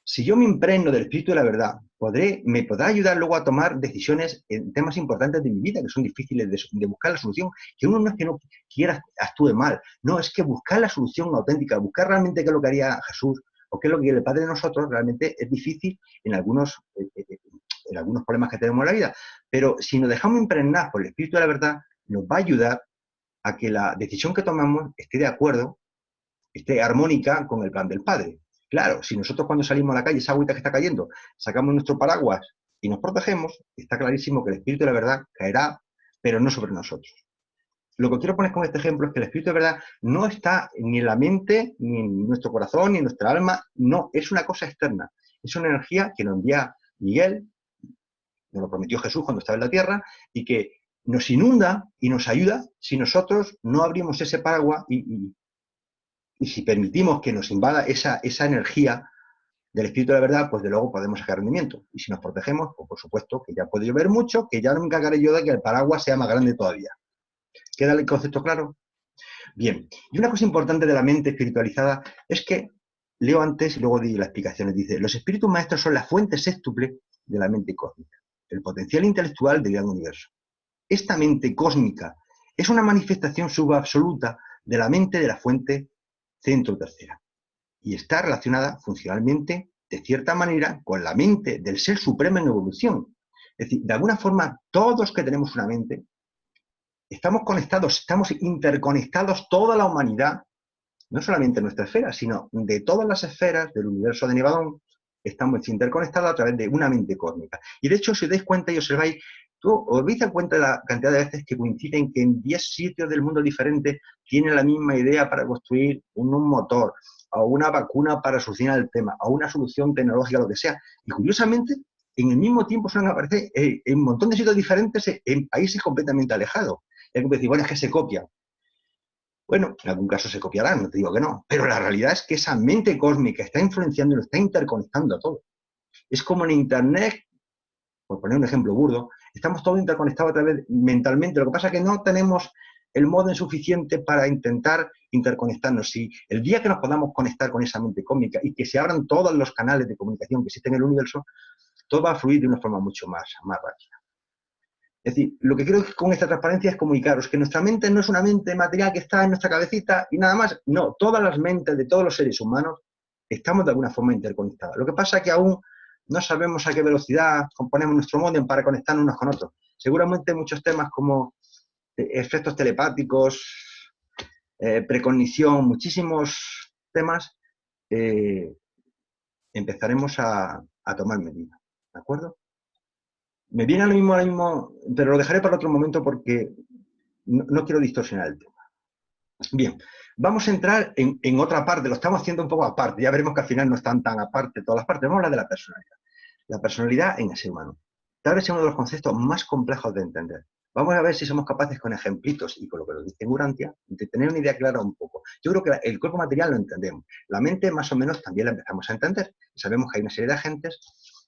Si yo me impregno del espíritu de la verdad, me podrá ayudar luego a tomar decisiones en temas importantes de mi vida, que son difíciles de buscar la solución, que uno no es que no quiera actúe mal, no, es que buscar la solución auténtica, buscar realmente qué es lo que haría Jesús, o qué es lo que el Padre de nosotros, realmente es difícil en algunos problemas que tenemos en la vida. Pero si nos dejamos impregnar por el espíritu de la verdad, nos va a ayudar a que la decisión que tomamos esté de acuerdo, esté armónica con el plan del Padre. Claro, si nosotros cuando salimos a la calle, esa agüita que está cayendo, sacamos nuestro paraguas y nos protegemos, está clarísimo que el espíritu de la verdad caerá, pero no sobre nosotros. Lo que quiero poner con este ejemplo es que el espíritu de verdad no está ni en la mente, ni en nuestro corazón, ni en nuestra alma, no, es una cosa externa. Es una energía que nos envía Miguel, nos lo prometió Jesús cuando estaba en la tierra, y que nos inunda y nos ayuda si nosotros no abrimos ese paraguas y si permitimos que nos invada esa energía del espíritu de la verdad, pues de luego podemos sacar rendimiento. Y si nos protegemos, pues por supuesto que ya puede llover mucho, que ya no me encargaré yo de que el paraguas sea más grande todavía. ¿Queda el concepto claro? Bien. Y una cosa importante de la mente espiritualizada es que, leo antes y luego di las explicaciones, dice, los espíritus maestros son la fuente sextuple de la mente cósmica, el potencial intelectual del gran universo. Esta mente cósmica es una manifestación subabsoluta de la mente de la fuente centro tercera. Y está relacionada funcionalmente, de cierta manera, con la mente del ser supremo en evolución. Es decir, de alguna forma, todos que tenemos una mente, estamos conectados, estamos interconectados toda la humanidad, no solamente nuestra esfera, sino de todas las esferas del universo de Nevadón, estamos interconectados a través de una mente cósmica. Y de hecho, si os dais cuenta y observáis, os dais cuenta de la cantidad de veces que coinciden que en 10 sitios del mundo diferentes tienen la misma idea para construir un motor, o una vacuna para solucionar el tema, o una solución tecnológica, lo que sea. Y curiosamente, en el mismo tiempo suelen aparecer en un montón de sitios diferentes en países completamente alejados. Y hay que decir, bueno, es que se copian. Bueno, en algún caso se copiarán, no te digo que no, pero la realidad es que esa mente cósmica está influenciando y nos está interconectando a todo. Es como en Internet, por poner un ejemplo burdo, estamos todos interconectados a través mentalmente. Lo que pasa es que no tenemos el módem suficiente para intentar interconectarnos. Si el día que nos podamos conectar con esa mente cósmica y que se abran todos los canales de comunicación que existen en el universo, todo va a fluir de una forma mucho más rápida. Es decir, lo que creo que con esta transparencia es comunicaros que nuestra mente no es una mente material que está en nuestra cabecita y nada más. No, todas las mentes de todos los seres humanos estamos de alguna forma interconectadas. Lo que pasa es que aún no sabemos a qué velocidad componemos nuestro módem para conectarnos unos con otros. Seguramente muchos temas como efectos telepáticos, precognición, muchísimos temas, empezaremos a tomar medidas. ¿De acuerdo? Me viene ahora mismo, pero lo dejaré para otro momento porque no quiero distorsionar el tema. Bien, vamos a entrar en otra parte, lo estamos haciendo un poco aparte, ya veremos que al final no están tan aparte todas las partes. Vamos a hablar de la personalidad. La personalidad en el ser humano. Tal vez sea uno de los conceptos más complejos de entender. Vamos a ver si somos capaces con ejemplitos y con lo que nos dice Urantia, de tener una idea clara un poco. Yo creo que el cuerpo material lo entendemos. La mente más o menos también la empezamos a entender. Sabemos que hay una serie de agentes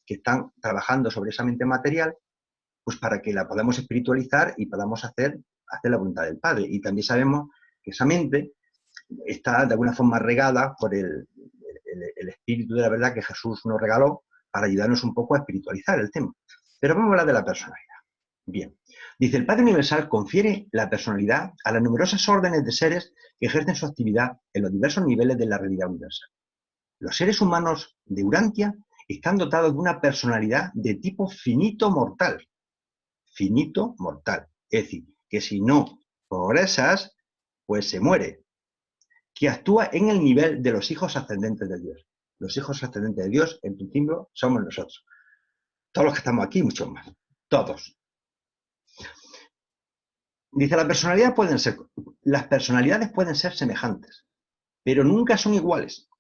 que están trabajando sobre esa mente material, pues para que la podamos espiritualizar y podamos hacer la voluntad del Padre. Y también sabemos que esa mente está de alguna forma regada por el espíritu de la verdad que Jesús nos regaló para ayudarnos un poco a espiritualizar el tema. Pero vamos a hablar de la personalidad. Bien, dice, el Padre Universal confiere la personalidad a las numerosas órdenes de seres que ejercen su actividad en los diversos niveles de la realidad universal. Los seres humanos de Urantia están dotados de una personalidad de tipo finito mortal. Finito mortal. Es decir, que si no progresas, pues se muere. Que actúa en el nivel de los hijos ascendentes de Dios. Los hijos ascendentes de Dios, en principio, somos nosotros. Todos los que estamos aquí, muchos más. Todos. Dice, las personalidades pueden ser semejantes, pero nunca son iguales.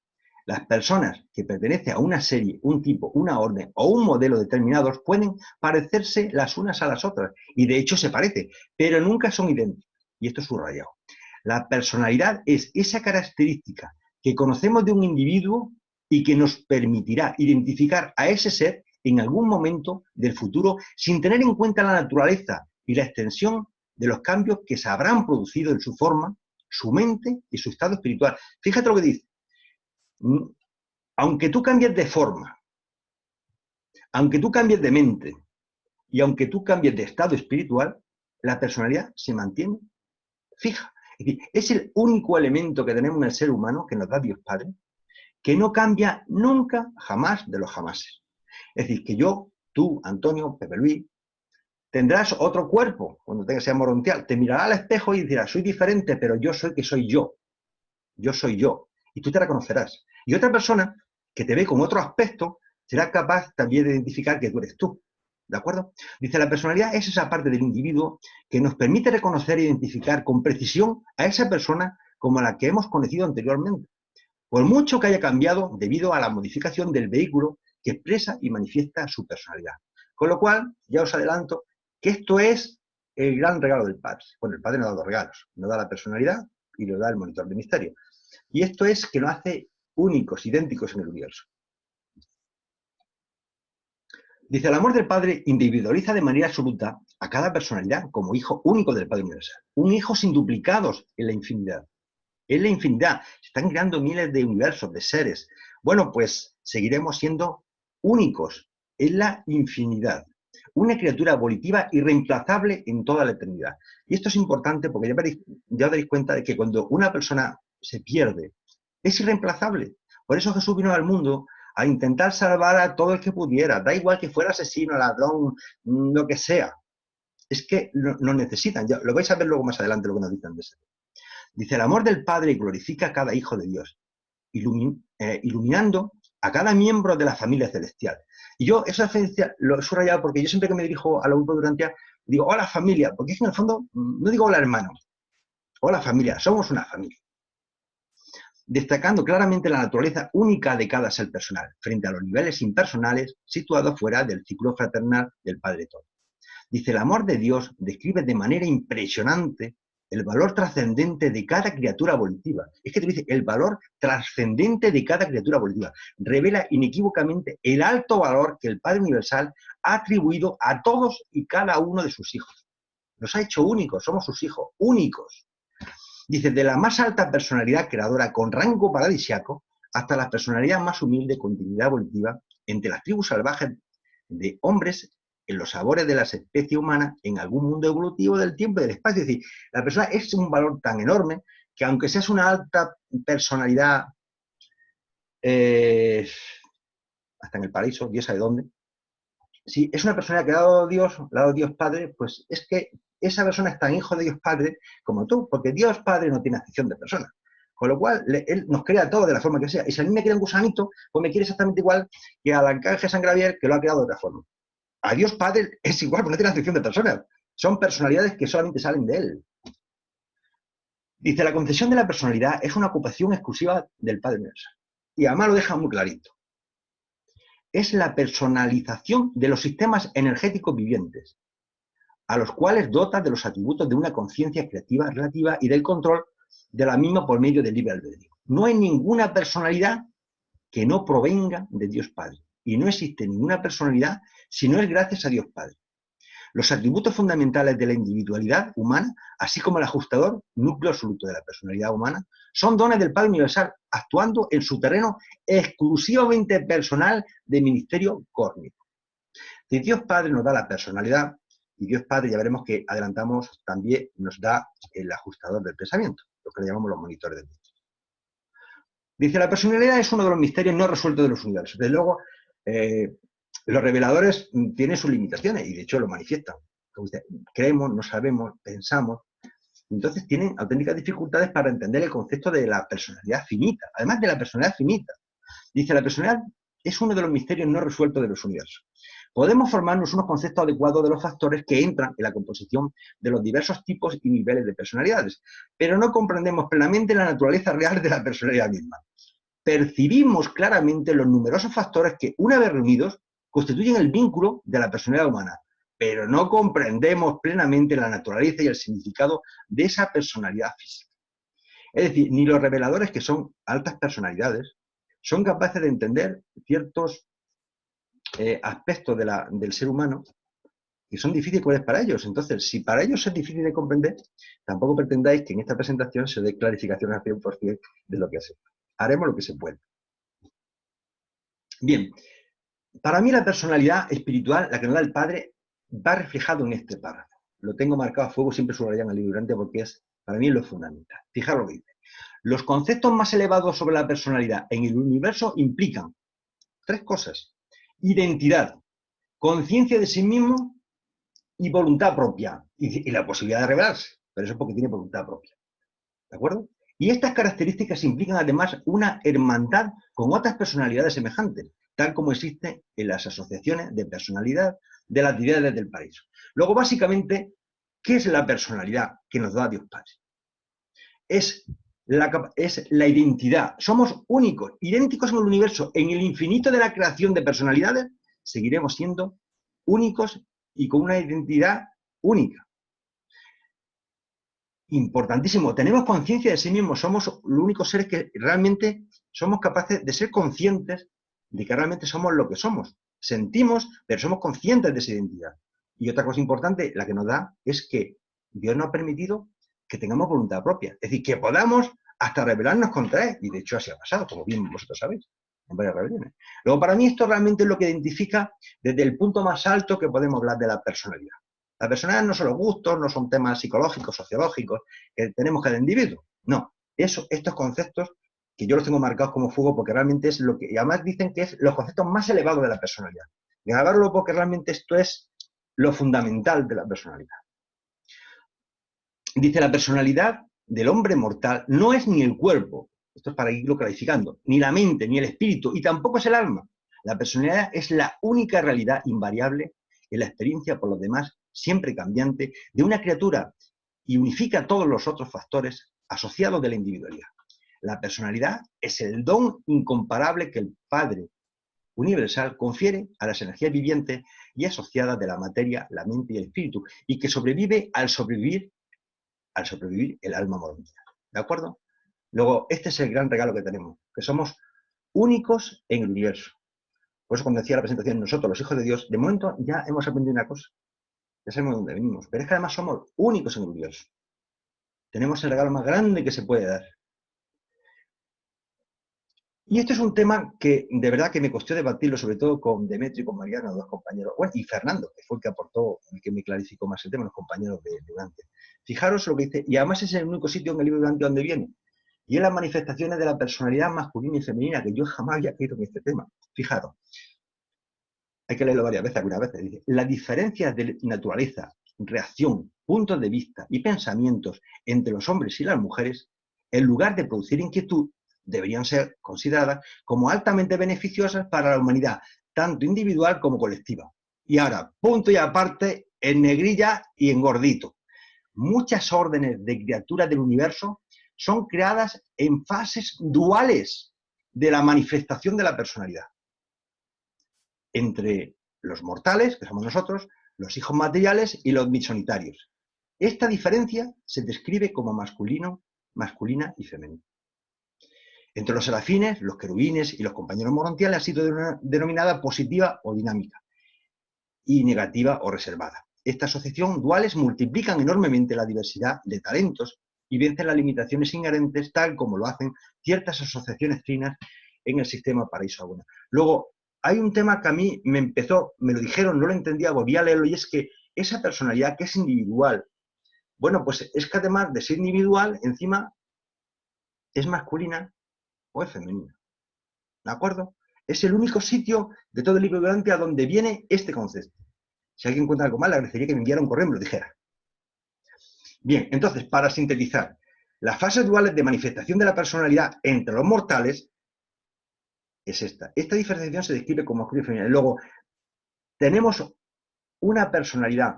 Las personas que pertenecen a una serie, un tipo, una orden o un modelo determinados pueden parecerse las unas a las otras, y de hecho se parecen, pero nunca son idénticas. Y esto es subrayado. La personalidad es esa característica que conocemos de un individuo y que nos permitirá identificar a ese ser en algún momento del futuro sin tener en cuenta la naturaleza y la extensión de los cambios que se habrán producido en su forma, su mente y su estado espiritual. Fíjate lo que dice. Aunque tú cambies de forma, aunque tú cambies de mente y aunque tú cambies de estado espiritual, la personalidad se mantiene fija. Es decir, es el único elemento que tenemos en el ser humano, que nos da Dios Padre, que no cambia nunca, jamás de los jamases. Es decir, que yo, tú, Antonio, Pepe Luis, tendrás otro cuerpo cuando seas morontial. Te mirarás al espejo y dirás, soy diferente, pero yo soy que soy yo. Yo soy yo. Y tú te reconocerás. Y otra persona que te ve con otro aspecto será capaz también de identificar que tú eres tú. ¿De acuerdo? Dice, la personalidad es esa parte del individuo que nos permite reconocer e identificar con precisión a esa persona como a la que hemos conocido anteriormente, por mucho que haya cambiado debido a la modificación del vehículo que expresa y manifiesta su personalidad. Con lo cual, ya os adelanto que esto es el gran regalo del Padre. Bueno, el Padre nos da dos regalos. Nos da la personalidad y nos da el monitor de misterio. Y esto es que nos hace únicos, idénticos en el universo. Dice, el amor del Padre individualiza de manera absoluta a cada personalidad como hijo único del Padre Universal. Un hijo sin duplicados en la infinidad. En la infinidad se están creando miles de universos, de seres. Bueno, pues seguiremos siendo únicos en la infinidad. Una criatura volitiva irreemplazable en toda la eternidad. Y esto es importante porque ya os daréis cuenta de que cuando una persona se pierde Es irreemplazable. Por eso Jesús vino al mundo a intentar salvar a todo el que pudiera. Da igual que fuera asesino, ladrón, lo que sea. Es que lo necesitan. Ya, lo vais a ver luego más adelante lo que nos dicen de eso. Dice, el amor del Padre glorifica a cada hijo de Dios, iluminando a cada miembro de la familia celestial. Y yo esa referencia lo he subrayado porque yo siempre que me dirijo a la grupo durante digo, hola familia, porque es que en el fondo no digo hola hermano, hola familia, somos una familia. Destacando claramente la naturaleza única de cada ser personal, frente a los niveles impersonales situados fuera del ciclo fraternal del Padre Todo. Dice, el amor de Dios describe de manera impresionante el valor trascendente de cada criatura evolutiva. Es que te dice, el valor trascendente de cada criatura evolutiva. Revela inequívocamente el alto valor que el Padre Universal ha atribuido a todos y cada uno de sus hijos. Nos ha hecho únicos, somos sus hijos, únicos. Dice, de la más alta personalidad creadora con rango paradisiaco hasta la personalidad más humilde con dignidad evolutiva entre las tribus salvajes de hombres en los sabores de las especies humanas en algún mundo evolutivo del tiempo y del espacio. Es decir, la persona es un valor tan enorme que aunque seas una alta personalidad hasta en el paraíso, Dios sabe dónde, si es una persona que le ha dado Dios Padre, pues es que esa persona es tan hijo de Dios Padre como tú, porque Dios Padre no tiene acepción de personas. Con lo cual, Él nos crea a todos de la forma que sea. Y si a mí me crea un gusanito, pues me quiere exactamente igual que al arcángel San Gabriel, que lo ha creado de otra forma. A Dios Padre es igual, porque no tiene acepción de personas. Son personalidades que solamente salen de Él. Dice, la concesión de la personalidad es una ocupación exclusiva del Padre Universal. Y además lo deja muy clarito. Es la personalización de los sistemas energéticos vivientes, a los cuales dota de los atributos de una conciencia creativa relativa y del control de la misma por medio del libre albedrío. No hay ninguna personalidad que no provenga de Dios Padre. Y no existe ninguna personalidad si no es gracias a Dios Padre. Los atributos fundamentales de la individualidad humana, así como el ajustador, núcleo absoluto de la personalidad humana, son dones del Padre Universal, actuando en su terreno exclusivamente personal de ministerio cósmico. Si Dios Padre nos da la personalidad, y Dios Padre, ya veremos que adelantamos, también nos da el ajustador del pensamiento, lo que le llamamos los monitores de mente. Dice, la personalidad es uno de los misterios no resueltos de los universos. Desde luego, los reveladores tienen sus limitaciones y de hecho lo manifiestan. Creemos, no sabemos, pensamos. Entonces tienen auténticas dificultades para entender el concepto de la personalidad finita, además de la personalidad finita. Dice, la personalidad es uno de los misterios no resueltos de los universos. Podemos formarnos unos conceptos adecuados de los factores que entran en la composición de los diversos tipos y niveles de personalidades, pero no comprendemos plenamente la naturaleza real de la personalidad misma. Percibimos claramente los numerosos factores que, una vez reunidos, constituyen el vínculo de la personalidad humana, pero no comprendemos plenamente la naturaleza y el significado de esa personalidad física. Es decir, ni los reveladores, que son altas personalidades, son capaces de entender ciertos aspectos del ser humano que son difíciles para ellos. Entonces, si para ellos es difícil de comprender, tampoco pretendáis que en esta presentación se dé clarificación al 100% de lo que hacemos. Haremos lo que se puede. Bien, para mí la personalidad espiritual, la que nos da el Padre, va reflejado en este párrafo. Lo tengo marcado a fuego, siempre subrayan el libro durante porque es, para mí, lo fundamental. Fijaros lo que dice. Los conceptos más elevados sobre la personalidad en el universo implican tres cosas: identidad, conciencia de sí mismo y voluntad propia. Y la posibilidad de revelarse. Pero eso es porque tiene voluntad propia. ¿De acuerdo? Y estas características implican además una hermandad con otras personalidades semejantes, tal como existe en las asociaciones de personalidad de las deidades del paraíso. Luego, básicamente, ¿qué es la personalidad que nos da Dios Padre? Es la identidad. Somos únicos, idénticos en el universo. En el infinito de la creación de personalidades, seguiremos siendo únicos y con una identidad única. Importantísimo, tenemos conciencia de sí mismos, somos los únicos seres que realmente somos capaces de ser conscientes de que realmente somos lo que somos. Sentimos, pero somos conscientes de esa identidad. Y otra cosa importante, la que nos da, es que Dios nos ha permitido que tengamos voluntad propia. Es decir, que podamos hasta rebelarnos contra Él. Y de hecho así ha pasado, como bien vosotros sabéis, en varias rebeliones. Luego, para mí esto realmente es lo que identifica desde el punto más alto que podemos hablar de la personalidad. La personalidad no son los gustos, no son temas psicológicos, sociológicos, que tenemos cada individuo. No, estos conceptos que yo los tengo marcados como fuego porque realmente es lo que, y además dicen que es los conceptos más elevados de la personalidad. Grabarlo porque realmente esto es lo fundamental de la personalidad. Dice, la personalidad del hombre mortal no es ni el cuerpo, esto es para irlo clarificando, ni la mente, ni el espíritu, y tampoco es el alma. La personalidad es la única realidad invariable en la experiencia por los demás, siempre cambiante, de una criatura y unifica todos los otros factores asociados de la individualidad. La personalidad es el don incomparable que el Padre universal confiere a las energías vivientes y asociadas de la materia, la mente y el espíritu, y que sobrevive al sobrevivir el alma morontiana. ¿De acuerdo? Luego, este es el gran regalo que tenemos, que somos únicos en el universo. Por eso cuando decía la presentación, nosotros, los hijos de Dios, de momento ya hemos aprendido una cosa. Ya sabemos de dónde venimos. Pero es que además somos únicos en el universo. Tenemos el regalo más grande que se puede dar. Y este es un tema que de verdad que me costó debatirlo, sobre todo con Demetrio y con Mariano, dos compañeros, bueno, y Fernando, que fue el que aportó, el que me clarificó más el tema, los compañeros de Dante. Fijaros lo que dice, y además es el único sitio en el libro de Dante donde viene, y es las manifestaciones de la personalidad masculina y femenina, que yo jamás había caído en este tema. Fijaros, hay que leerlo varias veces, algunas veces, dice, las diferencias de naturaleza, reacción, puntos de vista y pensamientos entre los hombres y las mujeres, en lugar de producir inquietud, deberían ser consideradas como altamente beneficiosas para la humanidad, tanto individual como colectiva. Y ahora, punto y aparte, en negrilla y en gordito. Muchas órdenes de criaturas del universo son creadas en fases duales de la manifestación de la personalidad. Entre los mortales, que somos nosotros, los hijos materiales y los misonitarios. Esta diferencia se describe como masculino, masculina y femenina. Entre los serafines, los querubines y los compañeros morontiales ha sido denominada positiva o dinámica y negativa o reservada. Esta asociación duales multiplican enormemente la diversidad de talentos y vencen las limitaciones inherentes tal como lo hacen ciertas asociaciones finas en el sistema paraíso aguna. Luego, hay un tema que a mí me lo dijeron, no lo entendía, volví a leerlo, y es que esa personalidad que es individual, bueno, pues es que además de ser individual, encima es masculina o es femenina. ¿De acuerdo? Es el único sitio de todo el libro de Dante a donde viene este concepto. Si alguien encuentra algo mal, le agradecería que me enviara un correo y me lo dijera. Bien, entonces, para sintetizar, las fases duales de manifestación de la personalidad entre los mortales es esta. Esta diferenciación se describe como masculina y femenina. Luego, tenemos una personalidad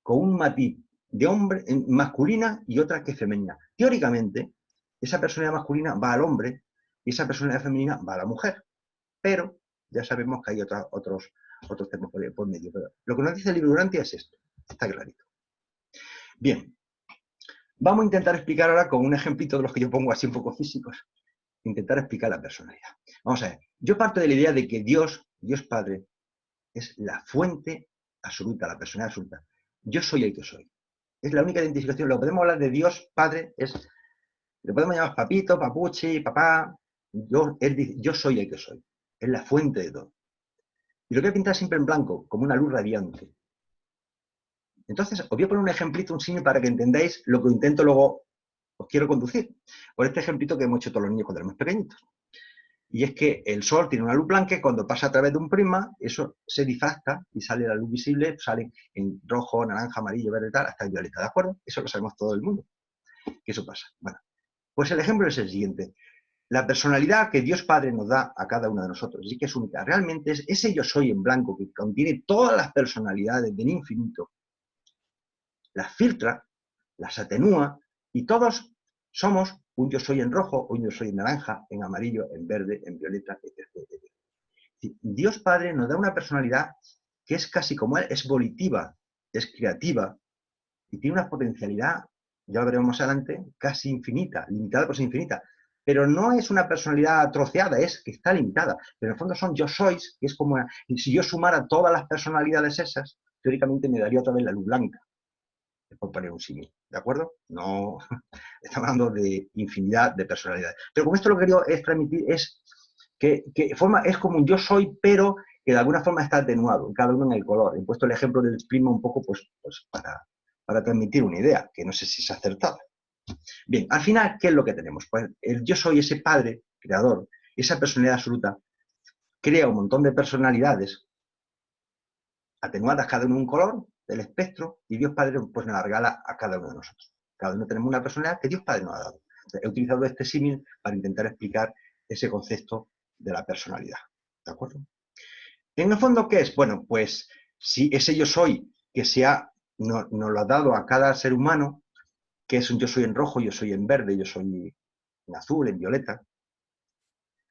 con un matiz de hombre masculina y otra que es femenina. Teóricamente, esa personalidad masculina va al hombre y esa personalidad femenina va a la mujer. Pero ya sabemos que hay otros temas por medio. Pero lo que nos dice el libro Durantia es esto. Está clarito. Bien. Vamos a intentar explicar ahora con un ejemplito de los que yo pongo así un poco físicos. Intentar explicar la personalidad. Vamos a ver. Yo parto de la idea de que Dios Padre, es la fuente absoluta, la personalidad absoluta. Yo soy el que soy. Es la única identificación. Lo que podemos hablar de Dios Padre es, le podemos llamar papito, papuchi, papá. Él dice, yo soy el que soy. Es la fuente de todo. Y lo voy a pintar siempre en blanco, como una luz radiante. Entonces, os voy a poner un ejemplito, un símil, para que entendáis lo que intento luego, os quiero conducir. Por este ejemplito que hemos hecho todos los niños cuando éramos pequeñitos. Y es que el sol tiene una luz blanca y cuando pasa a través de un prisma, eso se difracta y sale la luz visible, sale en rojo, naranja, amarillo, verde, tal, hasta el violeta, ¿de acuerdo? Eso lo sabemos todo el mundo, que eso pasa. Bueno, pues el ejemplo es el siguiente. La personalidad que Dios Padre nos da a cada uno de nosotros, y que es única, realmente es ese yo soy en blanco que contiene todas las personalidades del infinito, las filtra, las atenúa, y todos somos un yo soy en rojo, un yo soy en naranja, en amarillo, en verde, en violeta, etc. Dios Padre nos da una personalidad que es casi como Él, es volitiva, es creativa, y tiene una potencialidad, ya lo veremos más adelante, casi infinita, limitada por ser infinita. Pero no es una personalidad troceada, es que está limitada. Pero en el fondo son yo sois, que es como, si yo sumara todas las personalidades esas, teóricamente me daría otra vez la luz blanca. Por poner un símil, ¿de acuerdo? No, estamos hablando de infinidad de personalidades. Pero con esto lo que quiero es transmitir es que es como un yo soy, pero que de alguna forma está atenuado, cada uno en el color. He puesto el ejemplo del prisma un poco pues para transmitir una idea, que no sé si es acertada. Bien, al final, ¿qué es lo que tenemos? Pues el yo soy ese padre, creador, esa personalidad absoluta, crea un montón de personalidades atenuadas, cada uno un color del espectro, y Dios Padre pues nos la regala a cada uno de nosotros. Cada uno tenemos una personalidad que Dios Padre nos ha dado. He utilizado este símil para intentar explicar ese concepto de la personalidad. ¿De acuerdo? En el fondo, ¿qué es? Bueno, pues si ese yo soy que nos lo ha dado a cada ser humano, que es un yo soy en rojo, yo soy en verde, yo soy en azul, en violeta.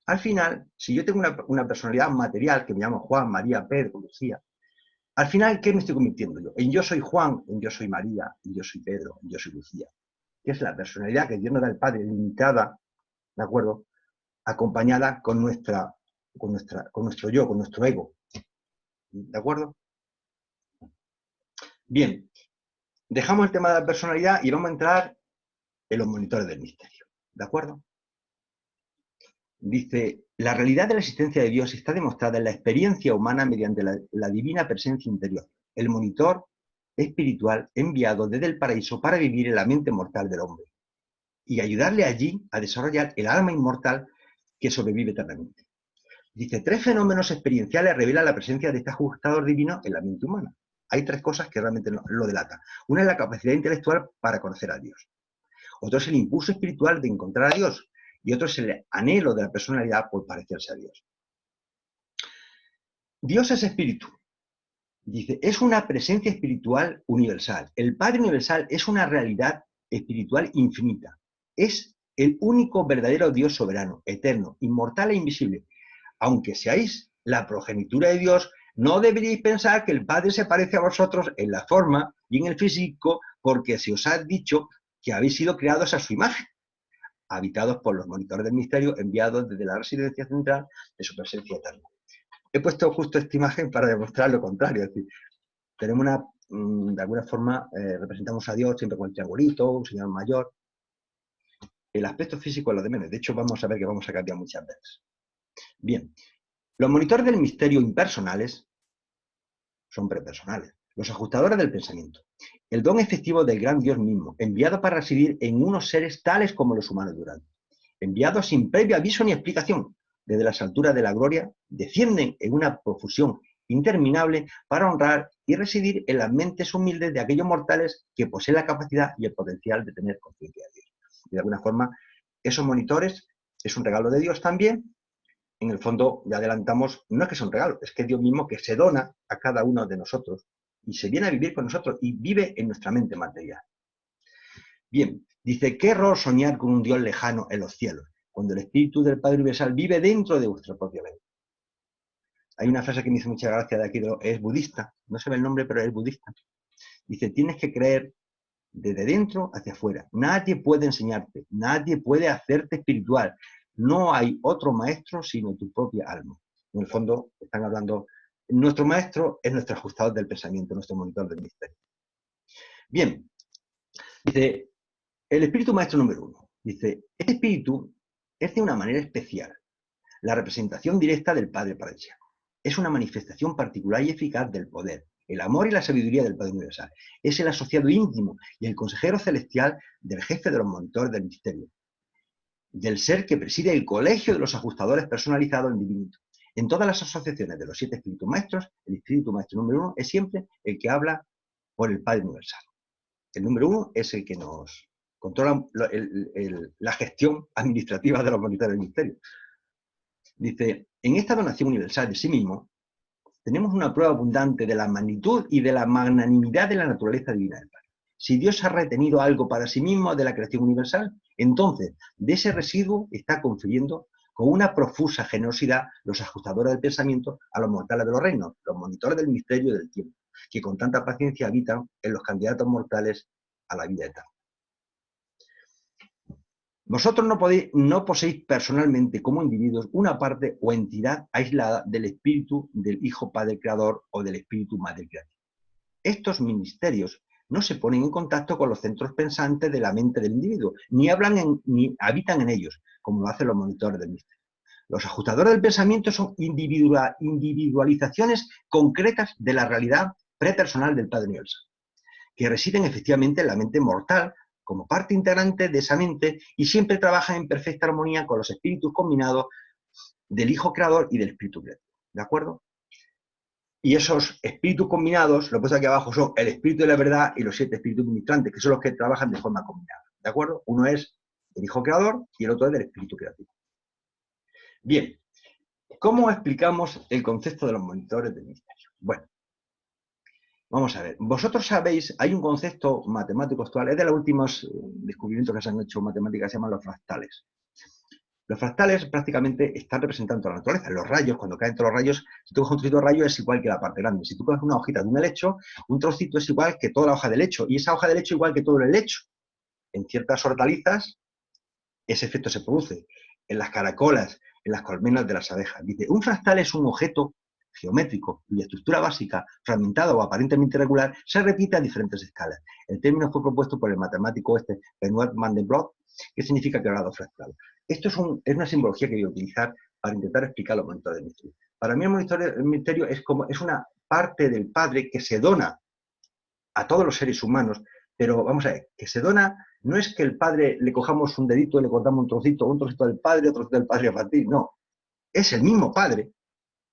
Al final, si yo tengo una personalidad material, que me llamo Juan, María, Pedro, Lucía, al final, ¿qué me estoy convirtiendo yo? En yo soy Juan, en yo soy María, en yo soy Pedro, en yo soy Lucía. Que es la personalidad que Dios nos da el Padre, limitada, ¿de acuerdo? Acompañada con nuestro yo, con nuestro ego. ¿De acuerdo? Bien, dejamos el tema de la personalidad y vamos a entrar en los monitores del misterio. ¿De acuerdo? Dice, la realidad de la existencia de Dios está demostrada en la experiencia humana mediante la divina presencia interior, el monitor espiritual enviado desde el paraíso para vivir en la mente mortal del hombre y ayudarle allí a desarrollar el alma inmortal que sobrevive eternamente. Dice, 3 fenómenos experienciales revelan la presencia de este ajustador divino en la mente humana. Hay 3 cosas que realmente lo delatan. Una es la capacidad intelectual para conocer a Dios. Otro es el impulso espiritual de encontrar a Dios. Y otro es el anhelo de la personalidad por parecerse a Dios. Dios es espíritu. Dice, es una presencia espiritual universal. El Padre universal es una realidad espiritual infinita. Es el único verdadero Dios soberano, eterno, inmortal e invisible. Aunque seáis la progenitura de Dios, no deberíais pensar que el Padre se parece a vosotros en la forma y en el físico, porque se os ha dicho que habéis sido creados a su imagen, habitados por los monitores del misterio enviados desde la residencia central de su presencia eterna. He puesto justo esta imagen para demostrar lo contrario. Es decir, tenemos de alguna forma, representamos a Dios siempre con el triangulito, un señor mayor. El aspecto físico es lo de menos. De hecho, vamos a ver que vamos a cambiar muchas veces. Bien, los monitores del misterio impersonales son prepersonales. Los ajustadores del pensamiento. El don efectivo del gran Dios mismo, enviado para residir en unos seres tales como los humanos durantes. Enviados sin previo aviso ni explicación, desde las alturas de la gloria, descienden en una profusión interminable para honrar y residir en las mentes humildes de aquellos mortales que poseen la capacidad y el potencial de tener conciencia de Dios. Y de alguna forma, esos monitores es un regalo de Dios también. En el fondo, ya adelantamos, no es que sea un regalo, es que es Dios mismo que se dona a cada uno de nosotros y se viene a vivir con nosotros y vive en nuestra mente material. Bien, dice, qué error soñar con un Dios lejano en los cielos, cuando el Espíritu del Padre Universal vive dentro de vuestra propia mente. Hay una frase que me hizo mucha gracia de aquí, es budista, no se ve el nombre, pero es budista. Dice, tienes que creer desde dentro hacia afuera. Nadie puede enseñarte, nadie puede hacerte espiritual. No hay otro maestro sino tu propia alma. En el fondo, están hablando, nuestro maestro es nuestro ajustador del pensamiento, nuestro monitor del misterio. Bien, dice, el espíritu maestro número 1. Dice, este espíritu es de una manera especial la representación directa del Padre Paraichiano. Es una manifestación particular y eficaz del poder, el amor y la sabiduría del Padre Universal. Es el asociado íntimo y el consejero celestial del jefe de los monitores del misterio, del ser que preside el colegio de los ajustadores personalizados en divinito. En todas las asociaciones de los 7 espíritus maestros, el espíritu maestro número 1 es siempre el que habla por el Padre Universal. El número 1 es el que nos controla la gestión administrativa de los monitores del misterio. Dice, en esta donación universal de sí mismo, tenemos una prueba abundante de la magnitud y de la magnanimidad de la naturaleza divina del Padre. Si Dios ha retenido algo para sí mismo de la creación universal, entonces de ese residuo está confiriendo con una profusa generosidad los ajustadores del pensamiento a los mortales de los reinos, los monitores del misterio y del tiempo, que con tanta paciencia habitan en los candidatos mortales a la vida eterna. Vosotros no poseéis personalmente como individuos una parte o entidad aislada del espíritu del Hijo Padre Creador o del Espíritu Madre Creativa. Estos ministerios no se ponen en contacto con los centros pensantes de la mente del individuo, ni habitan en ellos, como lo hacen los monitores del misterio. Los ajustadores del pensamiento son individualizaciones concretas de la realidad prepersonal del Padre Universal, que residen efectivamente en la mente mortal, como parte integrante de esa mente y siempre trabaja en perfecta armonía con los espíritus combinados del Hijo Creador y del Espíritu Creativo. ¿De acuerdo? Y esos espíritus combinados, lo que puse aquí abajo, son el espíritu de la verdad y los 7 espíritus ministrantes, que son los que trabajan de forma combinada. ¿De acuerdo? Uno es del Hijo Creador y el otro es del Espíritu Creativo. Bien, ¿cómo explicamos el concepto de los monitores del misterio? Bueno, vamos a ver. Vosotros sabéis, hay un concepto matemático actual, es de los últimos descubrimientos que se han hecho en matemáticas, se llaman los fractales. Los fractales prácticamente están representando la naturaleza. Los rayos, cuando caen todos los rayos, si tú coges un trocito de rayo es igual que la parte grande. Si tú coges una hojita de un helecho, un trocito es igual que toda la hoja del helecho. Y esa hoja del helecho igual que todo el helecho. En ciertas hortalizas, ese efecto se produce. En las caracolas, en las colmenas de las abejas. Dice, un fractal es un objeto geométrico cuya estructura básica, fragmentada o aparentemente irregular, se repite a diferentes escalas. El término fue propuesto por el matemático Benoit Mandelbrot, que significa quebrado fractal. Esto es una simbología que voy a utilizar para intentar explicar los monitores del misterio. Para mí el monitor del misterio es una parte del Padre que se dona a todos los seres humanos, pero vamos a ver, que se dona no es que el Padre le cojamos un dedito y le cortamos un trocito del Padre, otro trocito del Padre infantil, no. Es el mismo Padre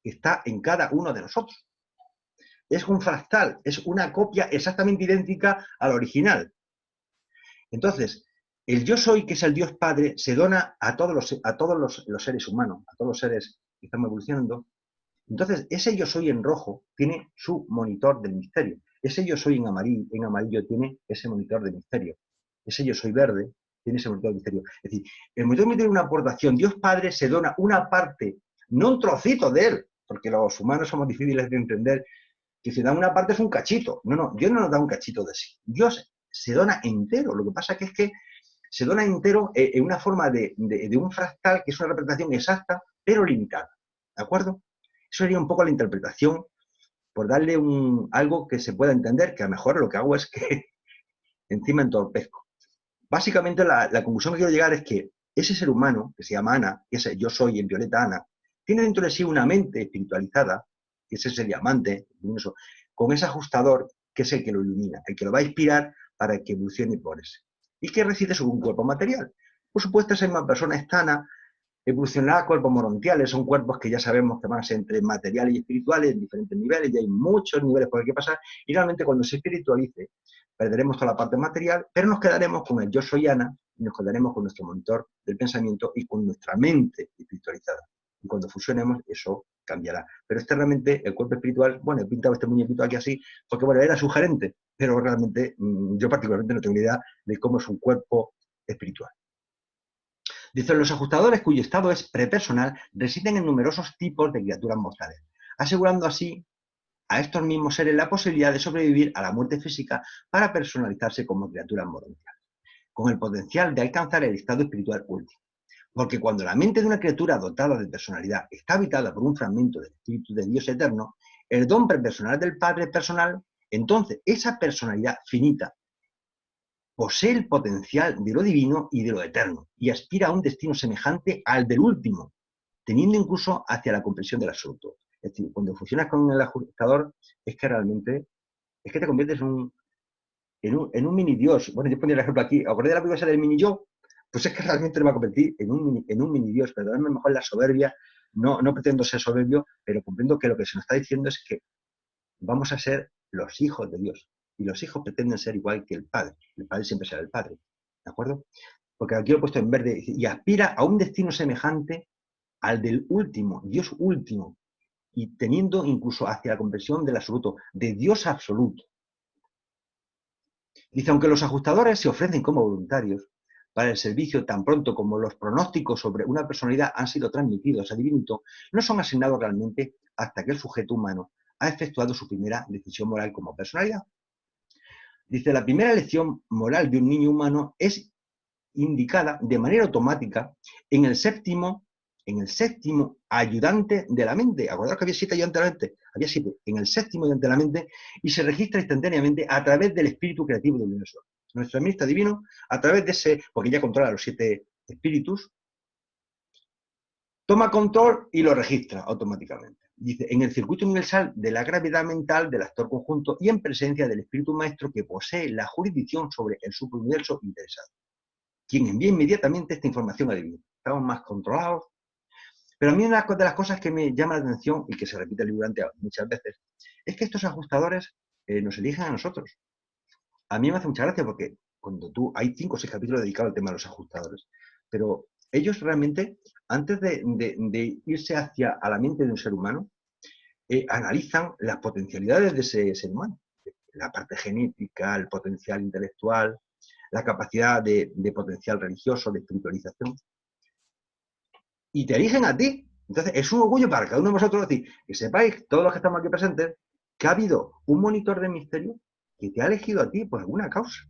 que está en cada uno de nosotros. Es un fractal, es una copia exactamente idéntica al original. Entonces, el yo soy, que es el Dios Padre, se dona a todos los seres humanos, a todos los seres que estamos evolucionando. Entonces, ese yo soy en rojo tiene su monitor del misterio. Ese yo soy en amarillo tiene ese monitor del misterio. Ese yo soy verde tiene ese monitor del misterio. Es decir, el monitor del misterio es una aportación. Dios Padre se dona una parte, no un trocito de él, porque los humanos somos difíciles de entender, que si da una parte es un cachito. No, Dios no nos da un cachito de sí. Dios se dona entero. Lo que pasa es que se dona entero en una forma de un fractal, que es una representación exacta, pero limitada. ¿De acuerdo? Eso sería un poco la interpretación, por darle algo que se pueda entender, que a lo mejor lo que hago es que encima entorpezco. Básicamente la conclusión que quiero llegar es que ese ser humano, que se llama Ana, que es yo soy en violeta Ana, tiene dentro de sí una mente espiritualizada, que es ese diamante, con ese ajustador, que es el que lo ilumina, el que lo va a inspirar para que evolucione y progrese. ¿Y que reside sobre un cuerpo material? Por supuesto, esa misma persona es Ana, evolucionará a cuerpos morontiales, son cuerpos que ya sabemos que van a ser entre materiales y espirituales en diferentes niveles, y hay muchos niveles por el que pasar, y realmente cuando se espiritualice, perderemos toda la parte material, pero nos quedaremos con el yo soy Ana, y nos quedaremos con nuestro monitor del pensamiento y con nuestra mente espiritualizada. Y cuando fusionemos, eso cambiará. Pero externamente, el cuerpo espiritual, bueno, he pintado este muñequito aquí así, porque bueno, era sugerente, pero realmente yo particularmente no tengo ni idea de cómo es un cuerpo espiritual. Dicen, los ajustadores cuyo estado es prepersonal residen en numerosos tipos de criaturas mortales, asegurando así a estos mismos seres la posibilidad de sobrevivir a la muerte física para personalizarse como criaturas morontiales, con el potencial de alcanzar el estado espiritual último. Porque cuando la mente de una criatura dotada de personalidad está habitada por un fragmento del Espíritu de Dios eterno, el don prepersonal del Padre personal, entonces esa personalidad finita posee el potencial de lo divino y de lo eterno, y aspira a un destino semejante al del último, teniendo incluso hacia la comprensión del absoluto. Es decir, cuando fusionas con el ajustador, es que realmente, es que te conviertes en un mini Dios. Bueno, yo ponía el ejemplo aquí, ¿acordáis de la película del mini yo? Pues es que realmente me va a convertir en un mini Dios, perdóname mejor la soberbia, no pretendo ser soberbio, pero comprendo que lo que se nos está diciendo es que vamos a ser los hijos de Dios. Y los hijos pretenden ser igual que el Padre. El Padre siempre será el Padre. ¿De acuerdo? Porque aquí lo he puesto en verde. Y aspira a un destino semejante al del último, Dios último. Y teniendo incluso hacia la comprensión del absoluto, de Dios absoluto. Dice, aunque los ajustadores se ofrecen como voluntarios para el servicio tan pronto como los pronósticos sobre una personalidad han sido transmitidos a divinito, no son asignados realmente hasta que el sujeto humano ha efectuado su primera decisión moral como personalidad. Dice, la primera elección moral de un niño humano es indicada de manera automática en el séptimo ayudante de la mente. Acordaos que había 7 ayudantes de la mente. Había 7 en el séptimo ayudante de la mente y se registra instantáneamente a través del espíritu creativo del universo. Nuestro administrador divino, a través de ese, porque ya controla los 7 espíritus, toma control y lo registra automáticamente. dice, en el circuito universal de la gravedad mental del actor conjunto y en presencia del espíritu maestro que posee la jurisdicción sobre el superuniverso interesado, quien envía inmediatamente esta información al divino. Estamos más controlados. Pero a mí una de las cosas que me llama la atención y que se repite el libro durante muchas veces es que estos ajustadores nos eligen a nosotros. A mí me hace mucha gracia porque cuando hay 5 o 6 capítulos dedicados al tema de los ajustadores, pero ellos realmente, antes de irse a la mente de un ser humano, analizan las potencialidades de ese ser humano. La parte genética, el potencial intelectual, la capacidad de potencial religioso, de espiritualización. Y te eligen a ti. Entonces, es un orgullo para cada uno de vosotros decir, que sepáis, todos los que estamos aquí presentes, que ha habido un monitor de misterio que te ha elegido a ti por alguna causa.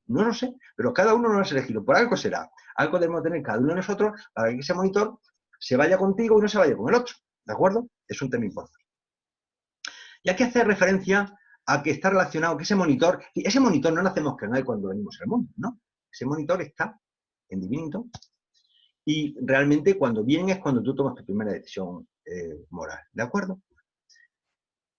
No lo sé, pero cada uno lo has elegido. Por algo será. Algo debemos tener cada uno de nosotros para que ese monitor se vaya contigo y no se vaya con el otro. ¿De acuerdo? Es un tema importante. Y aquí hace referencia a que está relacionado, que ese monitor no lo hacemos que no hay cuando venimos al mundo, ¿no? Ese monitor está en Divinito y realmente cuando viene es cuando tú tomas tu primera decisión moral. ¿De acuerdo?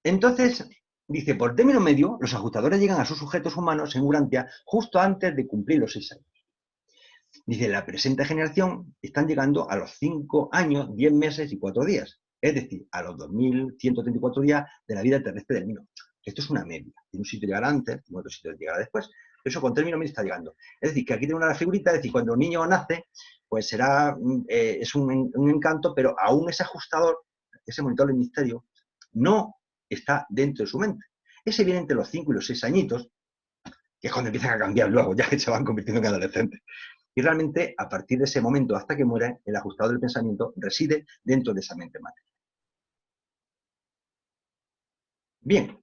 Entonces, dice, por término medio, los ajustadores llegan a sus sujetos humanos en Urantia justo antes de cumplir los 6 años. Dice, la presente generación están llegando a los 5 años, 10 meses y 4 días. Es decir, a los 2134 días de la vida terrestre del niño. Esto es una media. En un sitio llegará antes, en otro sitio llegará después. Eso con término medio está llegando. Es decir, que aquí tengo una figurita, es decir, cuando un niño nace, pues es un encanto, pero aún ese ajustador, ese monitor de misterio, no está dentro de su mente. Ese viene entre los 5 y los 6 añitos, que es cuando empiezan a cambiar luego, ya que se van convirtiendo en adolescentes. Y realmente, a partir de ese momento hasta que muere, el ajustador del pensamiento reside dentro de esa mente material. Bien,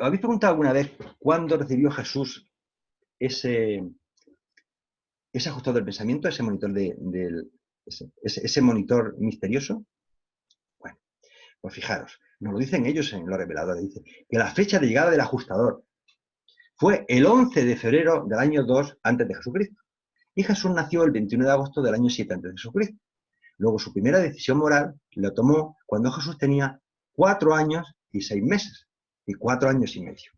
¿habéis preguntado alguna vez cuándo recibió Jesús ese ajustador del pensamiento, ese monitor ese monitor misterioso? Bueno, pues fijaros, nos lo dicen ellos en los reveladores, dice que la fecha de llegada del ajustador fue el 11 de febrero del año 2 antes de Jesucristo. Y Jesús nació el 21 de agosto del año 7 antes de Jesucristo. Luego su primera decisión moral la tomó cuando Jesús tenía 4 años y 6 meses. Y 4 años y medio.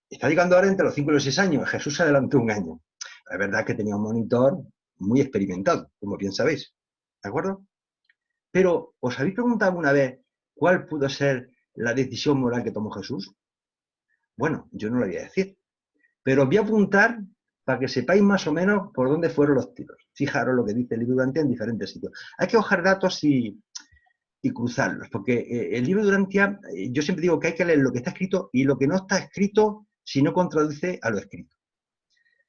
Está llegando ahora entre los 5 y los 6 años. Jesús se adelantó un año. Es verdad que tenía un monitor muy experimentado, como bien sabéis. ¿De acuerdo? Pero, ¿os habéis preguntado alguna vez cuál pudo ser la decisión moral que tomó Jesús? Bueno, yo no lo voy a decir. Pero os voy a apuntar para que sepáis más o menos por dónde fueron los tiros. Fijaros lo que dice el libro Durantia en diferentes sitios. Hay que hojar datos y cruzarlos, porque el libro Durantia, yo siempre digo que hay que leer lo que está escrito y lo que no está escrito si no contradice a lo escrito.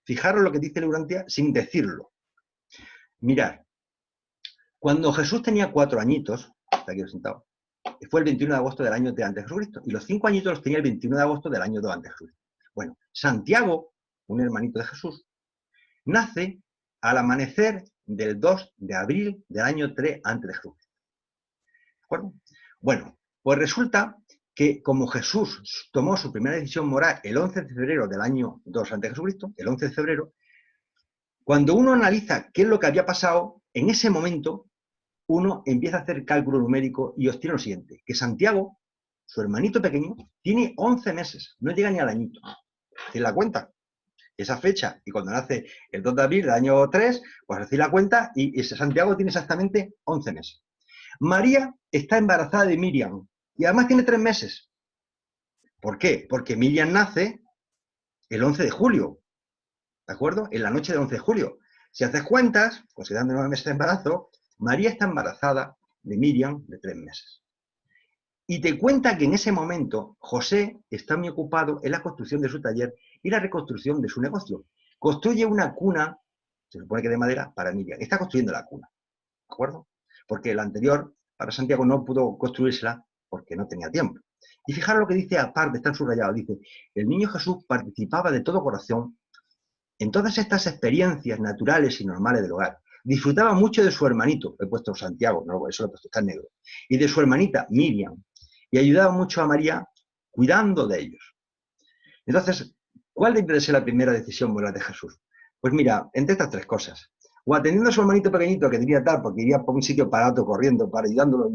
Fijaros lo que dice el libro Durantia sin decirlo. Mirad, cuando Jesús tenía 4 añitos, está aquí sentado, fue el 21 de agosto del año 3 antes de Jesucristo, y los 5 añitos los tenía el 21 de agosto del año 2 antes de Jesucristo. Bueno, Santiago, un hermanito de Jesús, nace al amanecer del 2 de abril del año 3 antes de Jesucristo. ¿De acuerdo? Bueno, pues resulta que como Jesús tomó su primera decisión moral el 11 de febrero del año 2 antes de Jesucristo, el 11 de febrero, cuando uno analiza qué es lo que había pasado, en ese momento uno empieza a hacer cálculo numérico y obtiene lo siguiente, que Santiago, su hermanito pequeño, tiene 11 meses, no llega ni al añito. ¿Hacéis la cuenta? Esa fecha, y cuando nace el 2 de abril del año 3, pues hacéis la cuenta y ese Santiago tiene exactamente 11 meses. María está embarazada de Miriam y además tiene 3 meses. ¿Por qué? Porque Miriam nace el 11 de julio, ¿de acuerdo? En la noche del 11 de julio. Si haces cuentas, considerando 9 meses de embarazo, María está embarazada de Miriam de 3 meses. Y te cuenta que en ese momento José está muy ocupado en la construcción de su taller y la reconstrucción de su negocio. Construye una cuna, se supone que de madera, para Miriam. Está construyendo la cuna, ¿de acuerdo? Porque la anterior, para Santiago, no pudo construírsela porque no tenía tiempo. Y fijaros lo que dice, aparte, está subrayado, dice, el niño Jesús participaba de todo corazón en todas estas experiencias naturales y normales del hogar. Disfrutaba mucho de su hermanito, he puesto Santiago, no, eso lo he puesto, está en negro, y de su hermanita Miriam, y ayudaba mucho a María cuidando de ellos. Entonces, ¿cuál debe ser la primera decisión moral de Jesús? Pues mira, entre estas 3 cosas, o atendiendo a su hermanito pequeñito que tenía tal, porque iría por un sitio parado corriendo, para ayudándolo,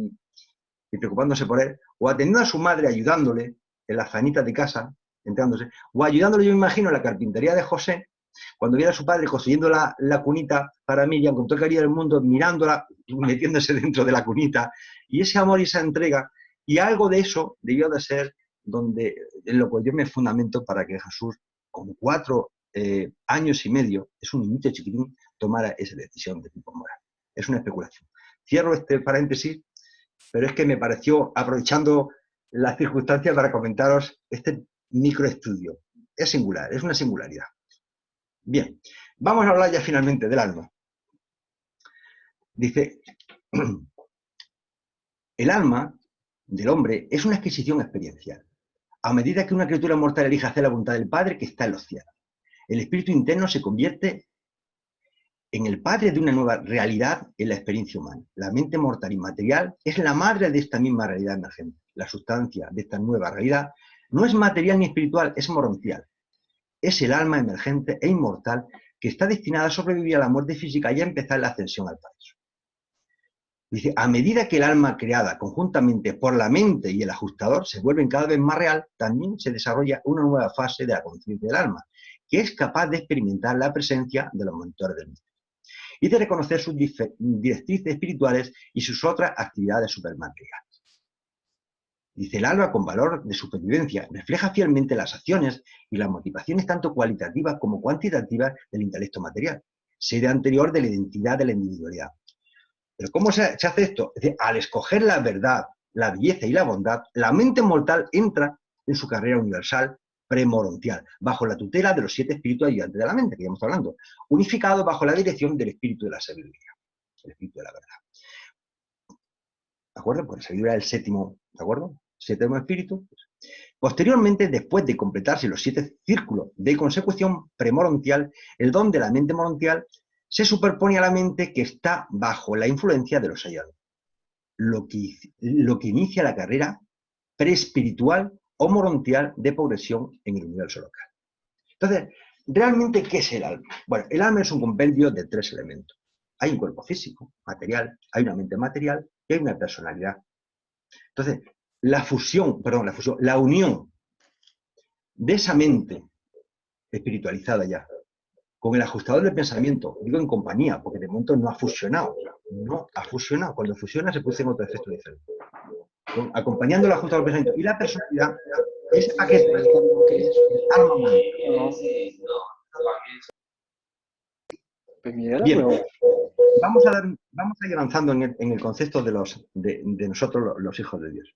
y preocupándose por él, o atendiendo a su madre, ayudándole en las faenitas de casa, entrándose, o ayudándole, yo me imagino, en la carpintería de José, cuando viera a su padre construyendo la cunita para Miriam, con todo el cariño del mundo, mirándola, metiéndose dentro de la cunita, y ese amor y esa entrega, y algo de eso debió de ser en lo cual yo me fundamento para que Jesús, con 4 años y medio, es un niñito chiquitín, tomara esa decisión de tipo moral. Es una especulación. Cierro este paréntesis, pero es que me pareció, aprovechando las circunstancias, para comentaros este microestudio. Es singular, es una singularidad. Bien, vamos a hablar ya finalmente del alma. Dice, el alma del hombre es una adquisición experiencial. A medida que una criatura mortal elige hacer la voluntad del Padre que está en los cielos, el espíritu interno se convierte en el padre de una nueva realidad en la experiencia humana. La mente mortal y material es la madre de esta misma realidad emergente. La sustancia de esta nueva realidad no es material ni espiritual, es moroncial. Es el alma emergente e inmortal que está destinada a sobrevivir a la muerte física y a empezar la ascensión al paraíso. Dice, a medida que el alma creada conjuntamente por la mente y el ajustador se vuelve cada vez más real, también se desarrolla una nueva fase de la conciencia del alma, que es capaz de experimentar la presencia de los monitores del misterio y de reconocer sus directrices espirituales y sus otras actividades supermateriales. Dice, el alma, con valor de supervivencia, refleja fielmente las acciones y las motivaciones tanto cualitativas como cuantitativas del intelecto material, sede anterior de la identidad de la individualidad. Pero ¿cómo se hace esto? Es decir, al escoger la verdad, la belleza y la bondad, la mente mortal entra en su carrera universal premorontial, bajo la tutela de los 7 espíritus ayudantes de la mente, que ya hemos hablando, unificado bajo la dirección del espíritu de la sabiduría, el espíritu de la verdad. ¿De acuerdo? Pues la sabiduría es el 7º, ¿de acuerdo? 7º espíritu. Posteriormente, después de completarse los 7 círculos de consecución premorontial, el don de la mente morontial se superpone a la mente que está bajo la influencia de los ayudantes, lo que inicia la carrera preespiritual o morontial de progresión en el universo local. Entonces, ¿realmente qué es el alma? Bueno, el alma es un compendio de 3 elementos. Hay un cuerpo físico, material, hay una mente material y hay una personalidad. Entonces, la unión de esa mente espiritualizada ya con el ajustador del pensamiento, digo en compañía, porque de momento no ha fusionado. No ha fusionado. Cuando fusiona se produce otro efecto diferente. Acompañando el ajustador del pensamiento y la personalidad, ese paquete es el alma humana. Bien, vamos a ir avanzando en el concepto de nosotros los hijos de Dios.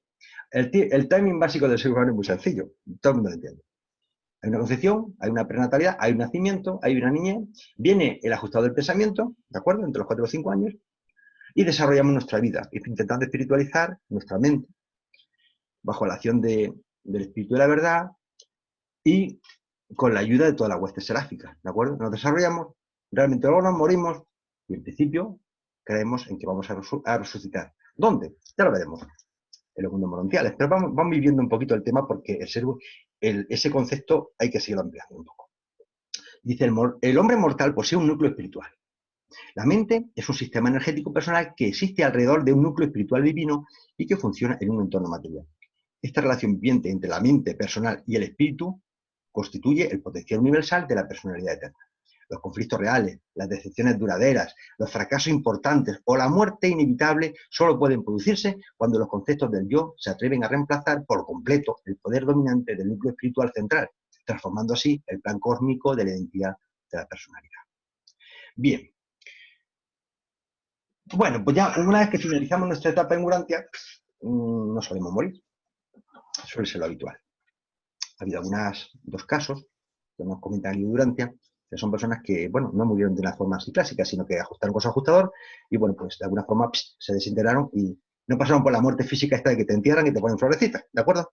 El timing básico del ser humano es muy sencillo, todo el mundo lo entiende. Hay una concepción, hay una prenatalidad, hay un nacimiento, hay una niñez, viene el ajustador del pensamiento, ¿de acuerdo? Entre los 4 y los 5 años, y desarrollamos nuestra vida, intentando espiritualizar nuestra mente, bajo la acción del espíritu de la verdad y con la ayuda de toda la hueste seráfica, ¿de acuerdo? Nos desarrollamos, realmente luego nos morimos y en principio creemos en que vamos a resucitar. ¿Dónde? Ya lo veremos. En los mundos morontiales. Pero vamos viviendo un poquito el tema porque ese concepto hay que seguir ampliando un poco. Dice, el hombre mortal posee un núcleo espiritual. La mente es un sistema energético personal que existe alrededor de un núcleo espiritual divino y que funciona en un entorno material. Esta relación viviente entre la mente personal y el espíritu constituye el potencial universal de la personalidad eterna. Los conflictos reales, las decepciones duraderas, los fracasos importantes o la muerte inevitable solo pueden producirse cuando los conceptos del yo se atreven a reemplazar por completo el poder dominante del núcleo espiritual central, transformando así el plan cósmico de la identidad de la personalidad. Bien. Bueno, pues ya una vez que finalizamos nuestra etapa en Urantia, no solemos morir. Suele ser lo habitual. Ha habido 2 casos que nos comentan en Urantia, que son personas que, bueno, no murieron de una forma así clásica, sino que ajustaron con su ajustador y, bueno, pues de alguna forma se desintegraron y no pasaron por la muerte física esta de que te entierran y te ponen florecitas, ¿de acuerdo?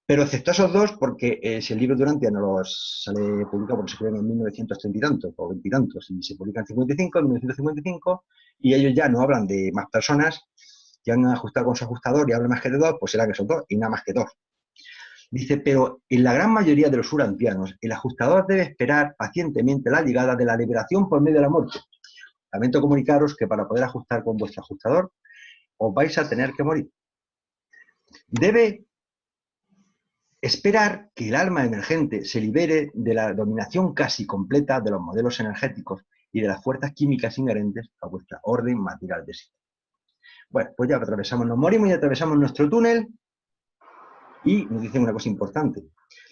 Pero excepto esos 2, porque si el libro de Urantia no los sale publicado porque se escriben en 1930 y tantos, o 20 y tantos, y se publica en 55, en 1955, y ellos ya no hablan de más personas que han ajustado con su ajustador y hablan más que de 2, pues será que son 2 y nada más que 2. Dice, pero en la gran mayoría de los urantianos, el ajustador debe esperar pacientemente la llegada de la liberación por medio de la muerte. Lamento comunicaros que para poder ajustar con vuestro ajustador, os vais a tener que morir. debe esperar que el alma emergente se libere de la dominación casi completa de los modelos energéticos y de las fuerzas químicas inherentes a vuestra orden material de sí. Bueno, pues ya atravesamos, nos morimos y atravesamos nuestro túnel y nos dicen una cosa importante.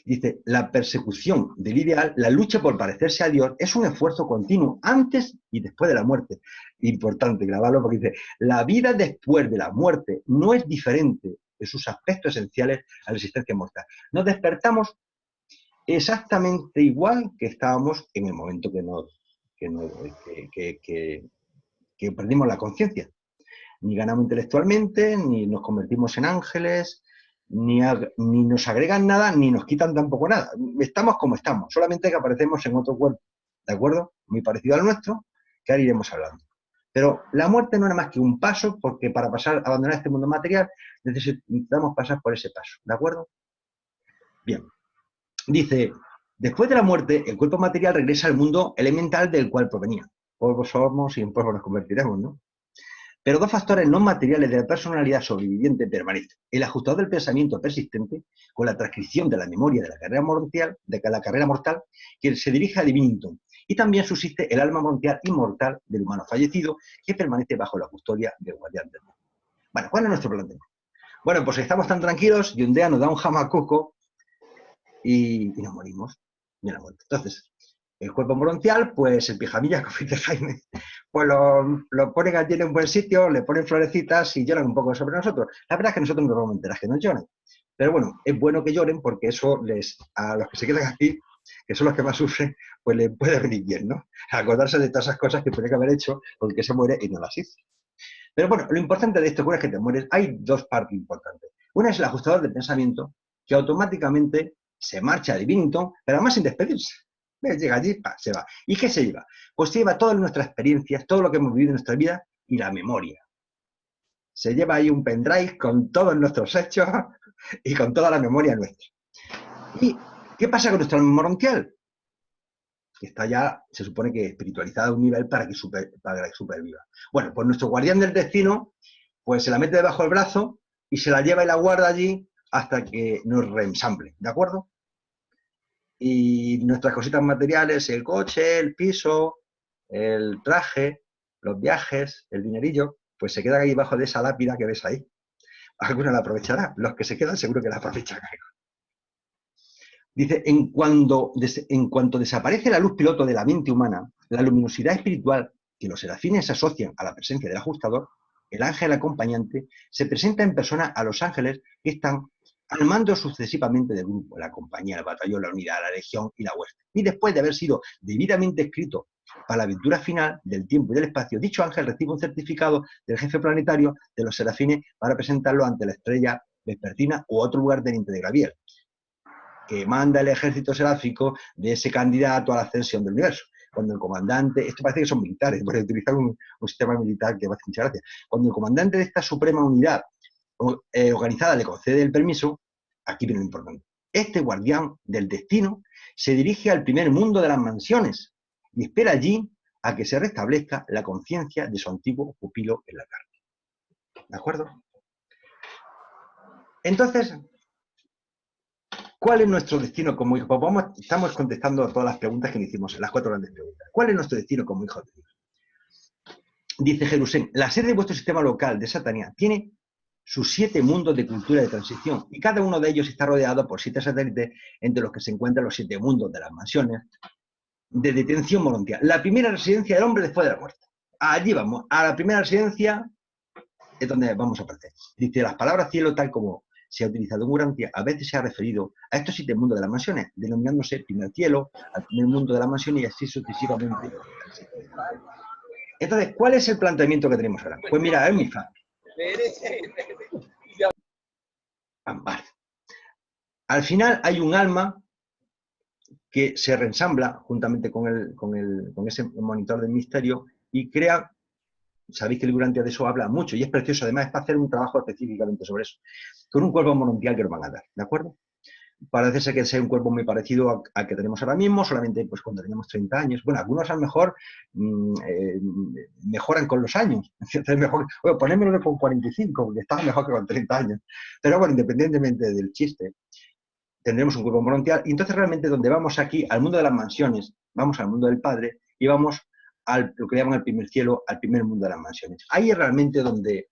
Dice, la persecución del ideal, la lucha por parecerse a Dios, es un esfuerzo continuo antes y después de la muerte. Importante grabarlo porque dice, la vida después de la muerte no es diferente de sus aspectos esenciales a la existencia mortal. Nos despertamos exactamente igual que estábamos en el momento que perdimos la conciencia. Ni ganamos intelectualmente, ni nos convertimos en ángeles, ni nos agregan nada, ni nos quitan tampoco nada. Estamos como estamos, solamente que aparecemos en otro cuerpo, ¿de acuerdo? Muy parecido al nuestro, que ahora iremos hablando. Pero la muerte no es más que un paso, porque para abandonar este mundo material necesitamos pasar por ese paso, ¿de acuerdo? Bien. Dice, después de la muerte, el cuerpo material regresa al mundo elemental del cual provenía. Polvo somos y en polvo nos convertiremos, ¿no? Pero dos factores no materiales de la personalidad sobreviviente permanecen. El ajustador del pensamiento persistente, con la transcripción de la memoria de la carrera mortal, que se dirige a Divinington. Y también subsiste el alma mortal inmortal del humano fallecido, que permanece bajo la custodia del guardián del mundo. Bueno, ¿cuál es nuestro planteamiento? Bueno, pues estamos tan tranquilos y un día nos da un jamacuco y nos morimos de la muerte. Entonces, el cuerpo bronceal, pues el pijamilla, como dice Jaime, pues lo ponen allí en un buen sitio, le ponen florecitas y lloran un poco sobre nosotros. La verdad es que nosotros no nos vamos a enterar que no lloren. Pero bueno, es bueno que lloren porque eso a los que se quedan aquí, que son los que más sufren, pues les puede venir bien, ¿no? Acordarse de todas esas cosas que tenía que haber hecho porque se muere y no las hizo. Pero bueno, lo importante de esto, una vez que te mueres, hay dos partes importantes. Una es el ajustador de pensamiento, que automáticamente se marcha a Divinington, pero además sin despedirse. Llega allí, se va. ¿Y qué se lleva? Pues se lleva todas nuestras experiencias, todo lo que hemos vivido en nuestra vida y la memoria. Se lleva ahí un pendrive con todos nuestros hechos y con toda la memoria nuestra. ¿Y qué pasa con nuestra alma bronquial? Que está ya, se supone que espiritualizada a un nivel para que superviva. Bueno, pues nuestro guardián del destino, pues se la mete debajo del brazo y se la lleva y la guarda allí hasta que nos reensamble, ¿de acuerdo? Y nuestras cositas materiales, el coche, el piso, el traje, los viajes, el dinerillo, pues se quedan ahí bajo de esa lápida que ves ahí. Algunos la aprovechará, los que se quedan seguro que la aprovecharán. Dice, en cuanto desaparece la luz piloto de la mente humana, la luminosidad espiritual que los serafines asocian a la presencia del ajustador, el ángel acompañante, se presenta en persona a los ángeles que están al mando sucesivamente del grupo, la compañía, el batallón, la unidad, la legión y la hueste. Y después de haber sido debidamente escrito para la aventura final del tiempo y del espacio, dicho ángel recibe un certificado del jefe planetario de los serafines para presentarlo ante la estrella vespertina u otro lugar teniente de Graviel, que manda el ejército seráfico de ese candidato a la ascensión del universo. Cuando el comandante, esto parece que son militares, por utilizar un sistema militar que va a hacer mucha gracia. Cuando el comandante de esta suprema unidad organizada le concede el permiso, aquí viene lo importante. Este guardián del destino se dirige al primer mundo de las mansiones y espera allí a que se restablezca la conciencia de su antiguo pupilo en la carne. ¿De acuerdo? Entonces, ¿cuál es nuestro destino como hijo? Pues estamos contestando a todas las preguntas que le hicimos, las 4 grandes preguntas. ¿Cuál es nuestro destino como hijo de Dios? Dice Jerusalén, la sede de vuestro sistema local de Satanía tiene sus 7 mundos de cultura de transición y cada uno de ellos está rodeado por 7 satélites entre los que se encuentran los 7 mundos de las mansiones de detención voluntaria. La primera residencia del hombre después de la muerte. Allí vamos, a la primera residencia es donde vamos a aparecer. Dice, las palabras cielo, tal como se ha utilizado en Urantia, a veces se ha referido a estos 7 mundos de las mansiones, denominándose primer cielo, al primer mundo de las mansiones y así sucesivamente. Entonces, ¿cuál es el planteamiento que tenemos ahora? Pues mira, es muy fácil. Vale. Al final hay un alma que se reensambla juntamente con ese monitor del misterio y crea, sabéis que el Urantia de eso habla mucho y es precioso, además es para hacer un trabajo específicamente sobre eso, con un cuerpo morontial que nos van a dar, ¿de acuerdo? parece ser que sea un cuerpo muy parecido al que tenemos ahora mismo, solamente pues cuando tenemos 30 años. Bueno, algunos a lo mejor mejoran con los años. Entonces, mejor, bueno, ponémelo con 45, porque está mejor que con 30 años. Pero bueno, independientemente del chiste, tendremos un cuerpo morontial. Y entonces realmente donde vamos aquí, al mundo de las mansiones, vamos al mundo del Padre y vamos al lo que llaman el primer cielo, al primer mundo de las mansiones. Ahí es realmente donde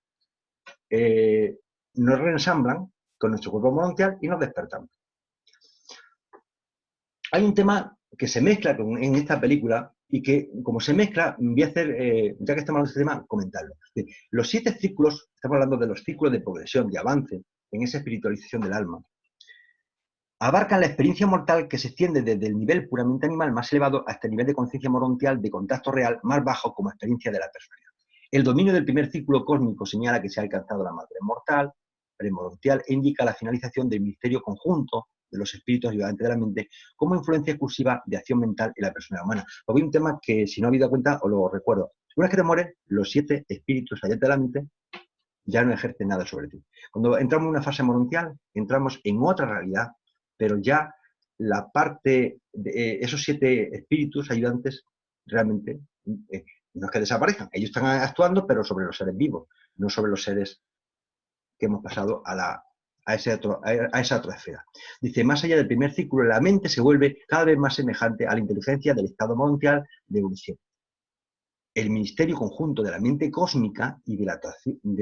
nos reensamblan con nuestro cuerpo morontial y nos despertamos. Hay un tema que se mezcla en esta película y que, como se mezcla, voy a hacer, ya que estamos hablando de este tema, comentarlo. Los 7 círculos, estamos hablando de los círculos de progresión, de avance, en esa espiritualización del alma, abarcan la experiencia mortal que se extiende desde el nivel puramente animal más elevado hasta el nivel de conciencia morontial de contacto real más bajo como experiencia de la personalidad. El dominio del primer círculo cósmico señala que se ha alcanzado la madurez mortal, premorontial, e indica la finalización del misterio conjunto de los espíritus ayudantes de la mente como influencia exclusiva de acción mental en la personalidad humana. Os voy a un tema que, si no habéis dado cuenta, os lo recuerdo. Una vez que te mueres, los 7 espíritus ayudantes de la mente ya no ejercen nada sobre ti. Cuando entramos en una fase morontial, entramos en otra realidad, pero ya la parte de esos 7 espíritus ayudantes realmente no es que desaparezcan. Ellos están actuando, pero sobre los seres vivos, no sobre los seres que hemos pasado a esa otra esfera. Dice, más allá del primer círculo, la mente se vuelve cada vez más semejante a la inteligencia del estado morontial de evolución. El ministerio conjunto de la mente cósmica y de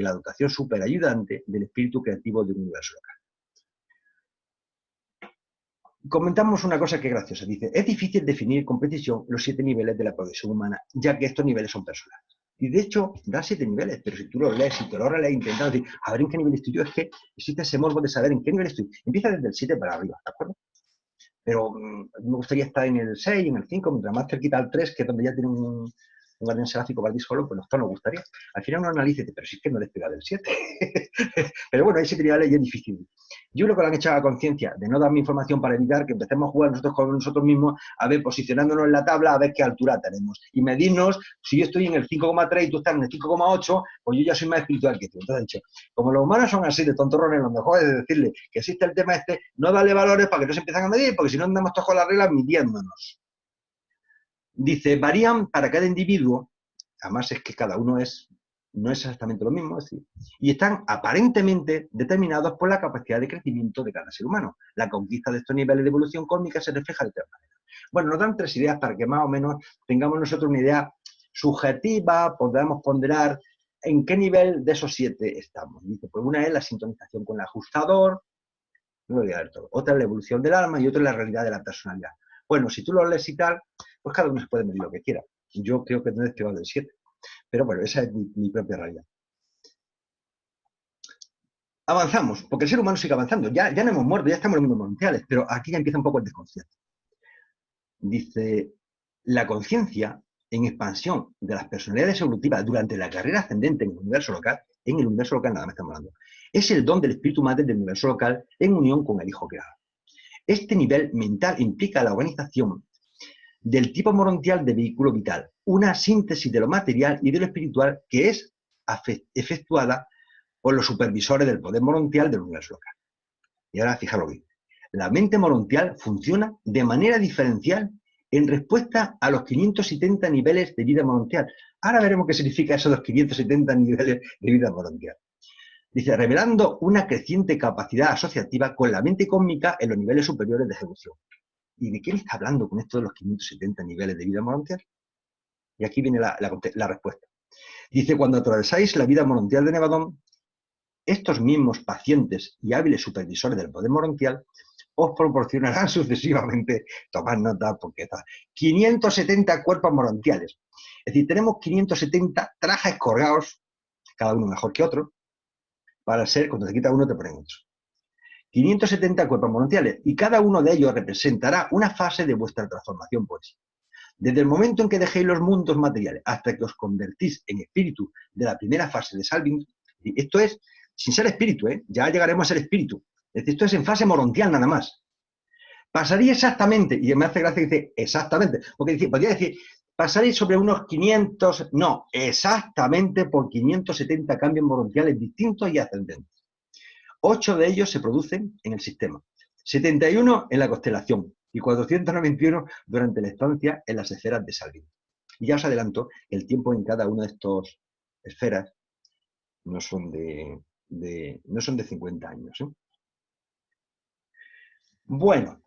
la dotación superayudante del espíritu creativo de un universo local. Comentamos una cosa que es graciosa. Dice, es difícil definir con precisión los 7 niveles de la progresión humana, ya que estos niveles son personales. Y de hecho, da 7 niveles, pero si tú los lees, si te lo relees, intentas decir, a ver en qué nivel estoy yo, es que existe ese morbo de saber en qué nivel estoy. Empieza desde el 7 para arriba, ¿de acuerdo? Pero me gustaría estar en el 6, en el 5, mientras más cerquita al 3, que es donde ya tiene un guardián seráfico para el disco, pues esto nos gustaría. Al final uno analiza, pero si es que no les pega del 7. Pero bueno, hay 7 niveles y es difícil. Yo creo que lo han hecho a conciencia de no darme información para evitar que empecemos a jugar nosotros con nosotros mismos, a ver, posicionándonos en la tabla, a ver qué altura tenemos. Y medirnos, si yo estoy en el 5,3 y tú estás en el 5,8, pues yo ya soy más espiritual que tú. Entonces, dicho, como los humanos son así de tontorrones, lo mejor es decirle que existe el tema este, no darle valores para que no se empiezan a medir, porque si no andamos todos con las reglas midiéndonos. Dice, varían para cada individuo, además es que cada uno no es exactamente lo mismo, es decir, y están aparentemente determinados por la capacidad de crecimiento de cada ser humano. La conquista de estos niveles de evolución cósmica se refleja de 3 maneras. Bueno, nos dan 3 ideas para que más o menos tengamos nosotros una idea subjetiva, podamos ponderar en qué nivel de esos 7 estamos. Dice, pues una es la sintonización con el ajustador, no lo voy a leer todo. Otra es la evolución del alma y otra es la realidad de la personalidad. Bueno, si tú lo lees y tal, pues cada uno se puede medir lo que quiera. Yo creo que no es que va del 7. Pero bueno, esa es mi propia realidad. Avanzamos, porque el ser humano sigue avanzando. Ya no hemos muerto, ya estamos en los mundos morontiales, pero aquí ya empieza un poco el desconcierto. Dice, la conciencia en expansión de las personalidades evolutivas durante la carrera ascendente en el universo local nada más estamos hablando, es el don del espíritu madre del universo local en unión con el hijo creador. Este nivel mental implica la organización del tipo morontial de vehículo vital, una síntesis de lo material y de lo espiritual que es efectuada por los supervisores del poder morontial del universo local. Y ahora fijaros bien, la mente morontial funciona de manera diferencial en respuesta a los 570 niveles de vida morontial. Ahora veremos qué significa eso de los 570 niveles de vida morontial. Dice, revelando una creciente capacidad asociativa con la mente cósmica en los niveles superiores de ejecución. ¿Y de qué le está hablando con esto de los 570 niveles de vida morontial? Y aquí viene la respuesta. Dice, cuando atravesáis la vida morontial de Nevadón, estos mismos pacientes y hábiles supervisores del poder morontial os proporcionarán sucesivamente, tomad nota porque está, 570 cuerpos morontiales. Es decir, tenemos 570 trajes colgados, cada uno mejor que otro, para ser, cuando te quita uno te ponen otro. 570 cuerpos morontiales, y cada uno de ellos representará una fase de vuestra transformación poética. Desde el momento en que dejéis los mundos materiales hasta que os convertís en espíritu de la primera fase de Salving, y esto es sin ser espíritu, ya llegaremos a ser espíritu. Es decir, esto es en fase morontial nada más. Pasaría exactamente, y me hace gracia que dice exactamente, porque podría decir, pasaréis sobre unos 500, no, exactamente por 570 cambios morontiales distintos y ascendentes. 8 de ellos se producen en el sistema. 71 en la constelación y 491 durante la estancia en las esferas de Salvin. Y ya os adelanto que el tiempo en cada una de estas esferas no son de 50 años. Bueno,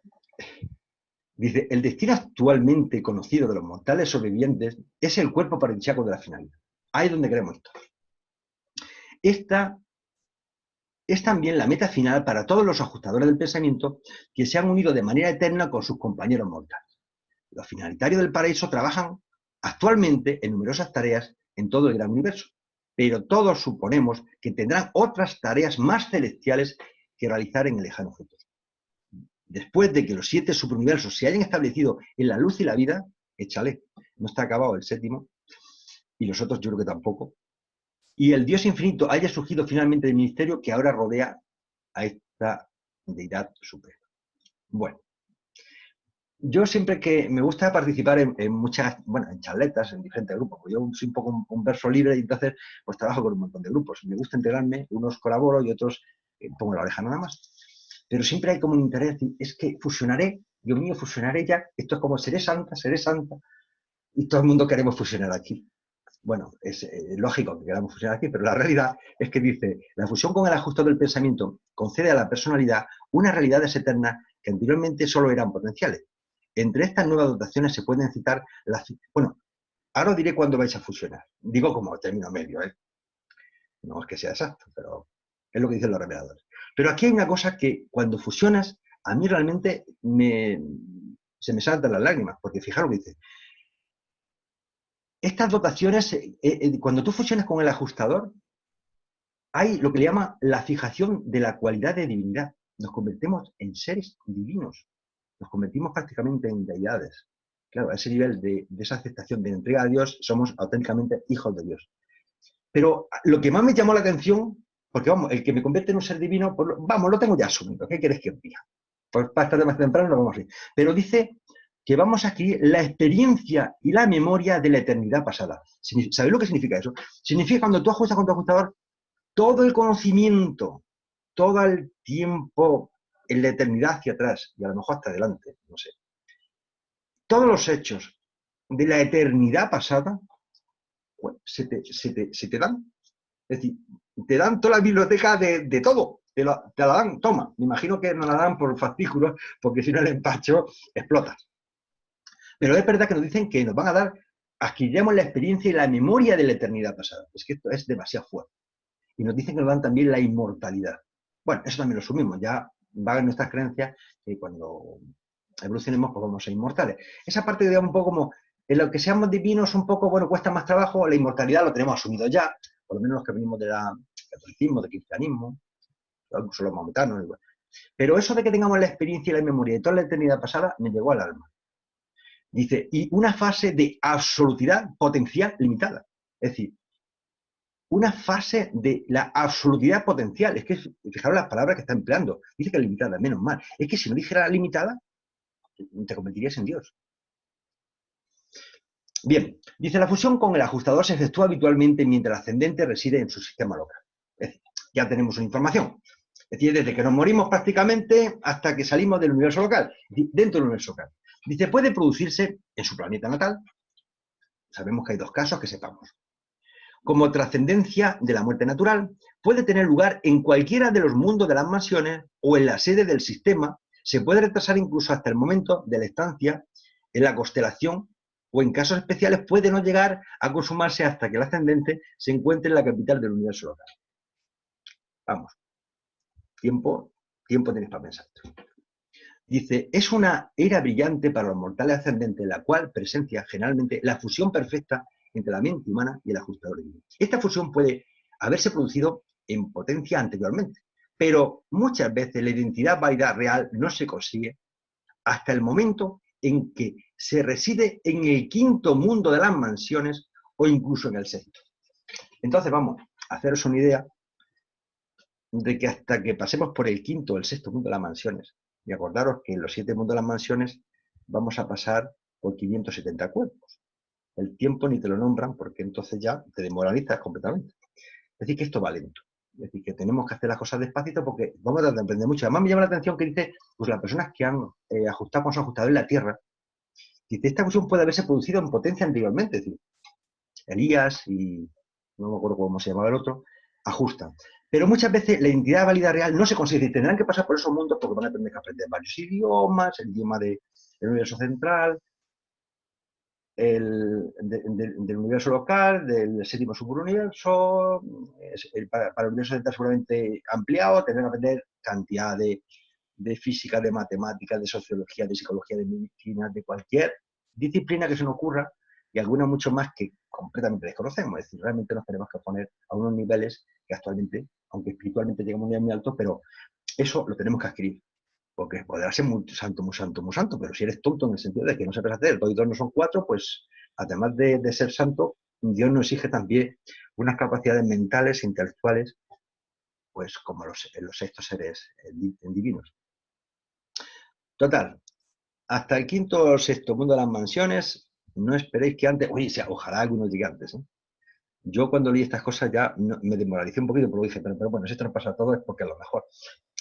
dice, el destino actualmente conocido de los mortales sobrevivientes es el cuerpo paradisíaco de la finalidad. Ahí es donde queremos estar. Esta es también la meta final para todos los ajustadores del pensamiento que se han unido de manera eterna con sus compañeros mortales. Los finalitarios del paraíso trabajan actualmente en numerosas tareas en todo el gran universo, pero todos suponemos que tendrán otras tareas más celestiales que realizar en el lejano futuro. Después de que los 7 superuniversos se hayan establecido en la luz y la vida, échale, no está acabado el 7º, y los otros yo creo que tampoco, y el Dios infinito haya surgido finalmente del ministerio que ahora rodea a esta deidad suprema. Bueno, yo siempre que me gusta participar en muchas, bueno, en charletas, en diferentes grupos, porque yo soy un poco un verso libre y entonces pues trabajo con un montón de grupos. Me gusta integrarme, unos colaboro y otros pongo la oreja nada más. Pero siempre hay como un interés, es que fusionaré, Dios mío, fusionaré ya, esto es como seré santa, y todo el mundo queremos fusionar aquí. Bueno, es lógico que queramos fusionar aquí, pero la realidad es que dice, la fusión con el ajuste del pensamiento concede a la personalidad unas realidades eternas que anteriormente solo eran potenciales. Entre estas nuevas dotaciones se pueden citar las... Bueno, ahora os diré cuándo vais a fusionar. Digo como término medio, ¿eh? No es que sea exacto, pero es lo que dicen los reveladores. Pero aquí hay una cosa que cuando fusionas, a mí realmente se me saltan las lágrimas, porque fijaros lo que dice. Estas dotaciones, cuando tú fusionas con el ajustador, hay lo que le llama la fijación de la cualidad de divinidad. Nos convertimos en seres divinos. Nos convertimos prácticamente en deidades. Claro, a ese nivel de esa aceptación de entrega a Dios, somos auténticamente hijos de Dios. Pero lo que más me llamó la atención, porque vamos, el que me convierte en un ser divino, pues, vamos, lo tengo ya asumido. ¿Qué quieres que os diga? Pues para estar más temprano lo vamos a ir. Pero dice que vamos a adquirir la experiencia y la memoria de la eternidad pasada. ¿Sabéis lo que significa eso? Significa cuando tú ajustas con tu ajustador, todo el conocimiento, todo el tiempo en la eternidad hacia atrás, y a lo mejor hasta adelante, no sé. Todos los hechos de la eternidad pasada, pues, se te dan. Es decir, te dan toda la biblioteca de todo. Te la dan, toma. Me imagino que nos la dan por fascículos, porque si no el empacho explota. Pero es verdad que nos dicen que nos van a dar, adquiriremos la experiencia y la memoria de la eternidad pasada. Es que esto es demasiado fuerte. Y nos dicen que nos dan también la inmortalidad. Bueno, eso también lo asumimos. Ya va en nuestras creencias que cuando evolucionemos pues vamos a ser inmortales. Esa parte, digamos, un poco como en lo que seamos divinos, un poco, bueno, cuesta más trabajo, la inmortalidad lo tenemos asumido ya, por lo menos los que venimos del catolicismo, del cristianismo, incluso los maometanos. Igual. Pero eso de que tengamos la experiencia y la memoria de toda la eternidad pasada me llegó al alma. Dice, y una fase de absolutidad potencial limitada. Es decir, una fase de la absolutidad potencial. Es que, fijaros las palabras que está empleando. Dice que es limitada, menos mal. Es que si no dijera limitada, te convertirías en Dios. Bien, dice, la fusión con el ajustador se efectúa habitualmente mientras el ascendente reside en su sistema local. Es decir, ya tenemos una información. Es decir, desde que nos morimos prácticamente hasta que salimos del universo local, dentro del universo local. Dice, puede producirse en su planeta natal. Sabemos que hay 2 casos que sepamos. Como trascendencia de la muerte natural, puede tener lugar en cualquiera de los mundos de las mansiones o en la sede del sistema. Se puede retrasar incluso hasta el momento de la estancia en la constelación o en casos especiales puede no llegar a consumarse hasta que el ascendente se encuentre en la capital del universo local. Vamos, tiempo tienes para pensar. Dice, es una era brillante para los mortales ascendentes, la cual presencia generalmente la fusión perfecta entre la mente humana y el ajustador divino. Esta fusión puede haberse producido en potencia anteriormente, pero muchas veces la identidad válida real no se consigue hasta el momento en que se reside en el 5º mundo de las mansiones o incluso en el 6º. Entonces vamos a haceros una idea de que hasta que pasemos por el 5º o el 6º mundo de las mansiones, y acordaros que en los 7 mundos de las mansiones vamos a pasar por 570 cuerpos. El tiempo ni te lo nombran porque entonces ya te demoralizas completamente. Es decir, que esto va lento. Es decir, que tenemos que hacer las cosas despacito porque vamos a tratar de aprender mucho. Además me llama la atención que dice, pues las personas que han ajustado con su ajustador en la Tierra, dice, esta fusión puede haberse producido en potencia anteriormente. Es decir, Elías y no me acuerdo cómo se llamaba el otro, ajustan. Pero muchas veces la identidad válida real no se consigue. Tendrán que pasar por esos mundos porque van a tener que aprender varios idiomas, el idioma del universo central, del universo local, del séptimo superuniverso, para el universo central seguramente ampliado, tendrán que aprender cantidad de física, de matemáticas, de sociología, de psicología, de medicina, de cualquier disciplina que se nos ocurra, y algunas mucho más que completamente desconocemos. Es decir, realmente nos tenemos que poner a unos niveles que actualmente, aunque espiritualmente llegamos a un nivel muy alto, pero eso lo tenemos que adquirir. Porque podrás ser muy santo, muy santo, muy santo, pero si eres tonto en el sentido de que no sabes hacer, 2 y 2 no son 4, pues además de ser santo, Dios nos exige también unas capacidades mentales e intelectuales, pues como los sextos seres divinos. Total, hasta el quinto o sexto mundo de las mansiones, no esperéis que antes, oye, ojalá algunos llegue antes, ¿eh? Yo cuando leí estas cosas ya me desmoralicé un poquito, porque dije, pero bueno, si esto no pasa a todo es porque a lo mejor.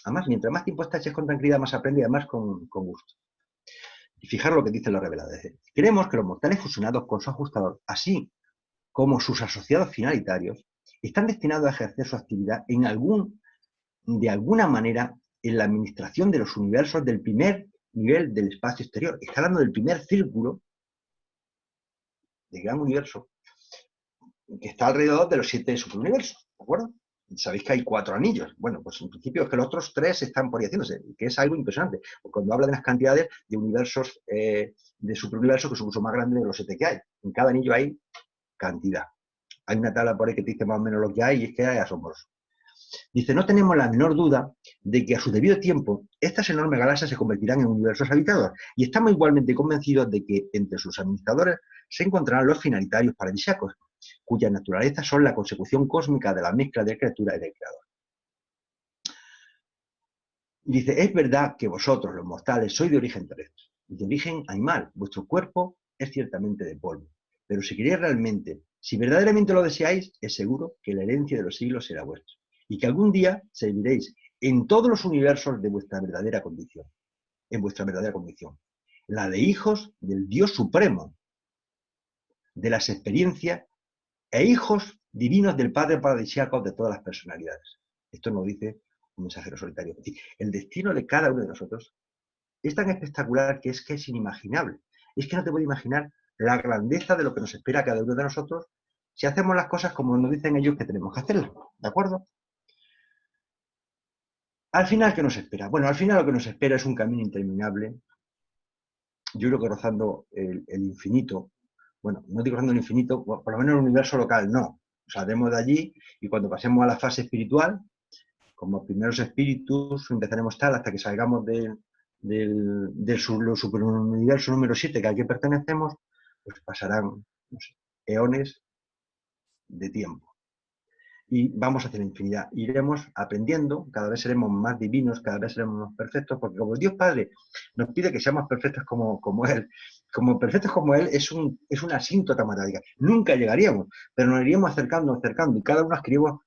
Además, mientras más tiempo estés con tranquilidad, más aprende y además con gusto. Y fijaros lo que dice la revelada. Creemos que los mortales fusionados con su ajustador, así como sus asociados finalitarios, están destinados a ejercer su actividad de alguna manera en la administración de los universos del primer nivel del espacio exterior. Está hablando del primer círculo del gran universo que está alrededor de los 7 superuniversos, ¿de acuerdo? Sabéis que hay 4 anillos. Bueno, pues en principio es que los otros 3 están por ahí haciéndose, que es algo impresionante. Porque cuando habla de las cantidades de universos, de superuniversos, que son mucho más grandes de los 7 que hay. En cada anillo hay cantidad. Hay una tabla por ahí que te dice más o menos lo que hay y es que hay asombroso. Dice, no tenemos la menor duda de que a su debido tiempo estas enormes galaxias se convertirán en universos habitados y estamos igualmente convencidos de que entre sus administradores se encontrarán los finalitarios paradisíacos, cuyas naturalezas son la consecución cósmica de la mezcla de criatura y del creador. Dice, es verdad que vosotros, los mortales, sois de origen terrestre, de origen animal. Vuestro cuerpo es ciertamente de polvo. Pero si queréis realmente, si verdaderamente lo deseáis, es seguro que la herencia de los siglos será vuestra. Y que algún día serviréis en todos los universos de vuestra verdadera condición. En vuestra verdadera condición. La de hijos del Dios Supremo. De las experiencias e hijos divinos del Padre paradisíaco de todas las personalidades. Esto nos dice un mensajero solitario. Es decir, el destino de cada uno de nosotros es tan espectacular que es inimaginable. Es que no te puedes imaginar la grandeza de lo que nos espera a cada uno de nosotros si hacemos las cosas como nos dicen ellos que tenemos que hacerlas. ¿De acuerdo? Al final, ¿qué nos espera? Bueno, al final lo que nos espera es un camino interminable. Yo creo que rozando el infinito. Bueno, no digo rozando el infinito, por lo menos el universo local no. Saldremos de allí y cuando pasemos a la fase espiritual, como primeros espíritus, empezaremos tal hasta que salgamos del superuniverso número 7 que al que pertenecemos, pues pasarán, no sé, eones de tiempo. Y vamos hacia la infinidad. Iremos aprendiendo, cada vez seremos más divinos, cada vez seremos más perfectos, porque como Dios Padre nos pide que seamos perfectos como Él, como perfectos como Él es una asíntota matemática. Nunca llegaríamos, pero nos iríamos acercando, y cada uno adquirimos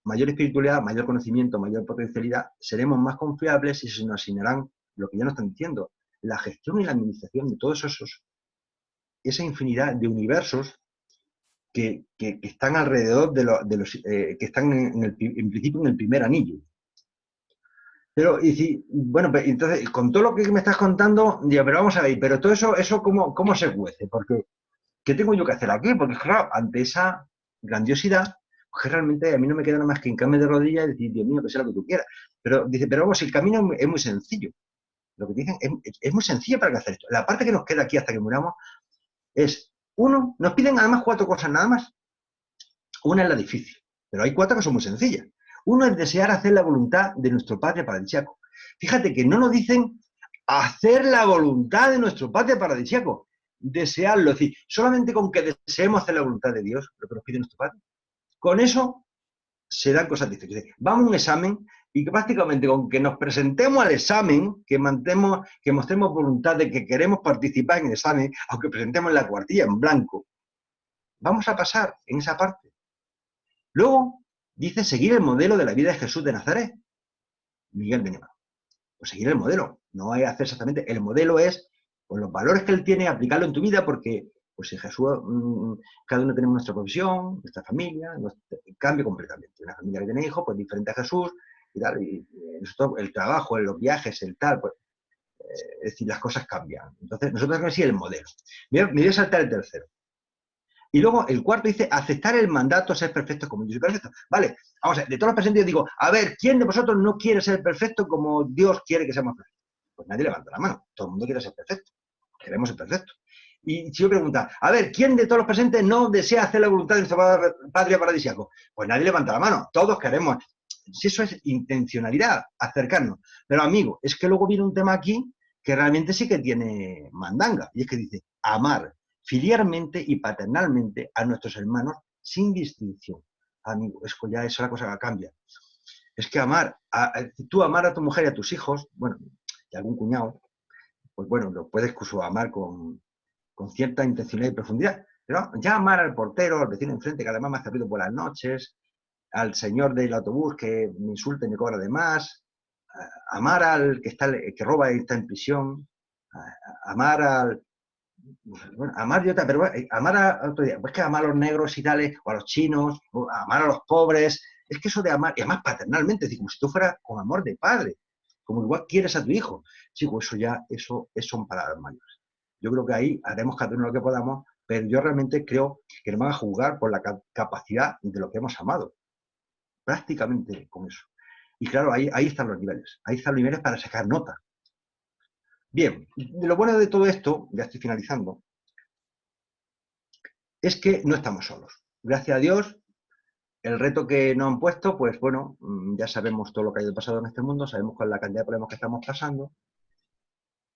mayor espiritualidad, mayor conocimiento, mayor potencialidad, seremos más confiables y se nos asignarán lo que ya nos están diciendo, la gestión y la administración de todos esa infinidad de universos que están alrededor de los que están en principio en el primer anillo. Pero, bueno, pues, entonces, con todo lo que me estás contando, digo, pero vamos a ver, pero todo eso ¿cómo se cuece? Porque, ¿qué tengo yo que hacer aquí? Porque, claro, ante esa grandiosidad, pues realmente a mí no me queda nada más que hincarme de rodillas y decir, Dios mío, que sea lo que tú quieras. Pero dice, pero vamos, el camino es muy sencillo. Lo que dicen es muy sencillo para hacer esto. La parte que nos queda aquí hasta que muramos es, uno, nos piden además 4 cosas nada más. Una es la difícil, pero hay 4 que son muy sencillas. Uno es desear hacer la voluntad de nuestro Padre paradisíaco. Fíjate que no nos dicen hacer la voluntad de nuestro Padre paradisíaco. Desearlo, es decir, solamente con que deseemos hacer la voluntad de Dios, lo que nos pide nuestro Padre, con eso se dan cosas difíciles. Vamos a un examen y que prácticamente con que nos presentemos al examen, que mostremos voluntad de que queremos participar en el examen, aunque presentemos la cuartilla en blanco, vamos a pasar en esa parte. Luego, dice seguir el modelo de la vida de Jesús de Nazaret. Miguel de Nevado. Pues seguir el modelo, no hay que hacer exactamente. El modelo es, pues los valores que él tiene, aplicarlo en tu vida, porque pues si Jesús, cada uno tenemos nuestra profesión, nuestra familia, cambia completamente. Una familia que tiene hijos, pues diferente a Jesús, y tal, y nosotros, el trabajo, los viajes, el tal, pues, es decir, las cosas cambian. Entonces, nosotros tenemos que seguir el modelo. Me voy a saltar el tercero. Y luego el cuarto dice, aceptar el mandato, ser perfecto como Dios es perfecto. Vale, vamos a ver, de todos los presentes yo digo, a ver, ¿quién de vosotros no quiere ser perfecto como Dios quiere que seamos perfectos? Pues nadie levanta la mano, todo el mundo quiere ser perfecto, queremos ser perfectos. Y si yo pregunto, a ver, ¿quién de todos los presentes no desea hacer la voluntad de nuestro Padre paradisíaco? Pues nadie levanta la mano, todos queremos. Si eso es intencionalidad, acercarnos. Pero amigo, es que luego viene un tema aquí que realmente sí que tiene mandanga, y es que dice, amar filialmente y paternalmente a nuestros hermanos sin distinción. Amigo, es que ya eso es la cosa que cambia. Es que tú amar a tu mujer y a tus hijos, bueno, y a algún cuñado, pues bueno, lo puedes incluso amar con cierta intencionalidad y profundidad. Pero ya amar al portero, al vecino enfrente que además me hace ruido por las noches, al señor del autobús que me insulta y me cobra de más, amar al que roba y está en prisión, amar al... Bueno, amar yo, pero amar a otro día, pues que amar a los negros y tales, o a los chinos, o amar a los pobres, es que eso de amar, y además paternalmente, es decir, como si tú fueras con amor de padre, como igual quieres a tu hijo. Chico, eso ya, eso son palabras mayores. Yo creo que ahí haremos cada uno lo que podamos, pero yo realmente creo que nos van a juzgar por la capacidad de lo que hemos amado, prácticamente con eso. Y claro, ahí están los niveles para sacar nota. Bien, lo bueno de todo esto, ya estoy finalizando, es que no estamos solos. Gracias a Dios, el reto que nos han puesto, pues bueno, ya sabemos todo lo que ha ido pasado en este mundo, sabemos cuál es la cantidad de problemas que estamos pasando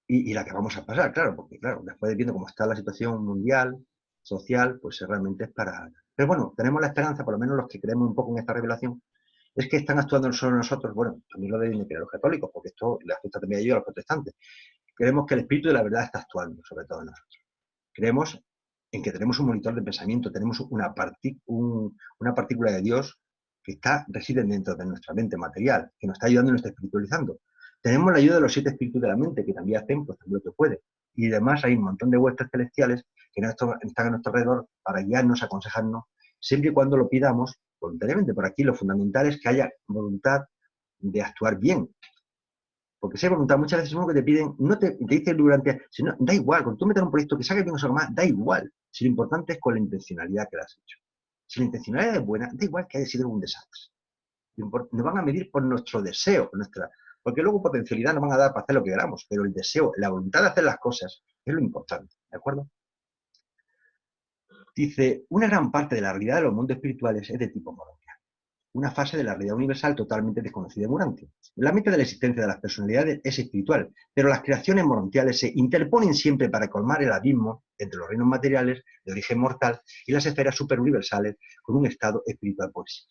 y la que vamos a pasar, claro, porque claro, después de viendo cómo está la situación mundial, social, pues realmente es para... Pero bueno, tenemos la esperanza, por lo menos los que creemos un poco en esta revelación, es que están actuando no solo nosotros, bueno, también lo deben de creer los católicos, porque esto le afecta también a ellos, a los protestantes. Creemos que el Espíritu de la verdad está actuando, sobre todo en nosotros. Creemos en que tenemos un monitor de pensamiento, tenemos una partícula de Dios que reside dentro de nuestra mente material, que nos está ayudando y nos está espiritualizando. Tenemos la ayuda de los 7 espíritus de la mente, que también hacen pues, también lo que puede. Y además hay un montón de huestes celestiales que están a nuestro alrededor para guiarnos, aconsejarnos, siempre y cuando lo pidamos voluntariamente. Por aquí lo fundamental es que haya voluntad de actuar bien. Porque si hay voluntad, muchas veces uno que te piden, no te dicen durante, sino, da igual, cuando tú metes un proyecto que salga bien o salga mal, da igual. Si lo importante es con la intencionalidad que lo has hecho. Si la intencionalidad es buena, da igual que haya sido un desastre. Nos van a medir por nuestro deseo, porque luego potencialidad nos van a dar para hacer lo que queramos, pero el deseo, la voluntad de hacer las cosas es lo importante, ¿de acuerdo? Dice, una gran parte de la realidad de los mundos espirituales es de tipo moral. Una fase de la realidad universal totalmente desconocida y ignorante. La mente de la existencia de las personalidades es espiritual, pero las creaciones morontiales se interponen siempre para colmar el abismo entre los reinos materiales de origen mortal y las esferas superuniversales con un estado espiritual por sí.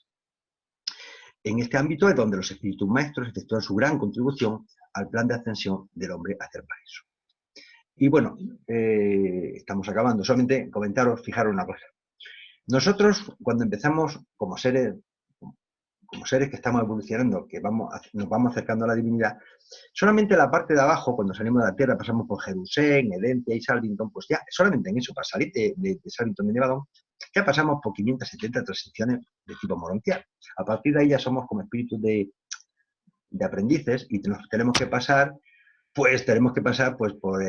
En este ámbito es donde los espíritus maestros efectúan su gran contribución al plan de ascensión del hombre hacia el paraíso. Y bueno, estamos acabando. Solamente comentaros, fijaros una cosa. Nosotros, cuando empezamos como seres que estamos evolucionando, que nos vamos acercando a la divinidad, solamente la parte de abajo, cuando salimos de la Tierra, pasamos por Jerusalén, Edentia y Salvington, pues ya solamente en eso, para salir de Salvington de Nevadón, ya pasamos por 570 transiciones de tipo morontial. A partir de ahí ya somos como espíritus de aprendices y tenemos que pasar pues por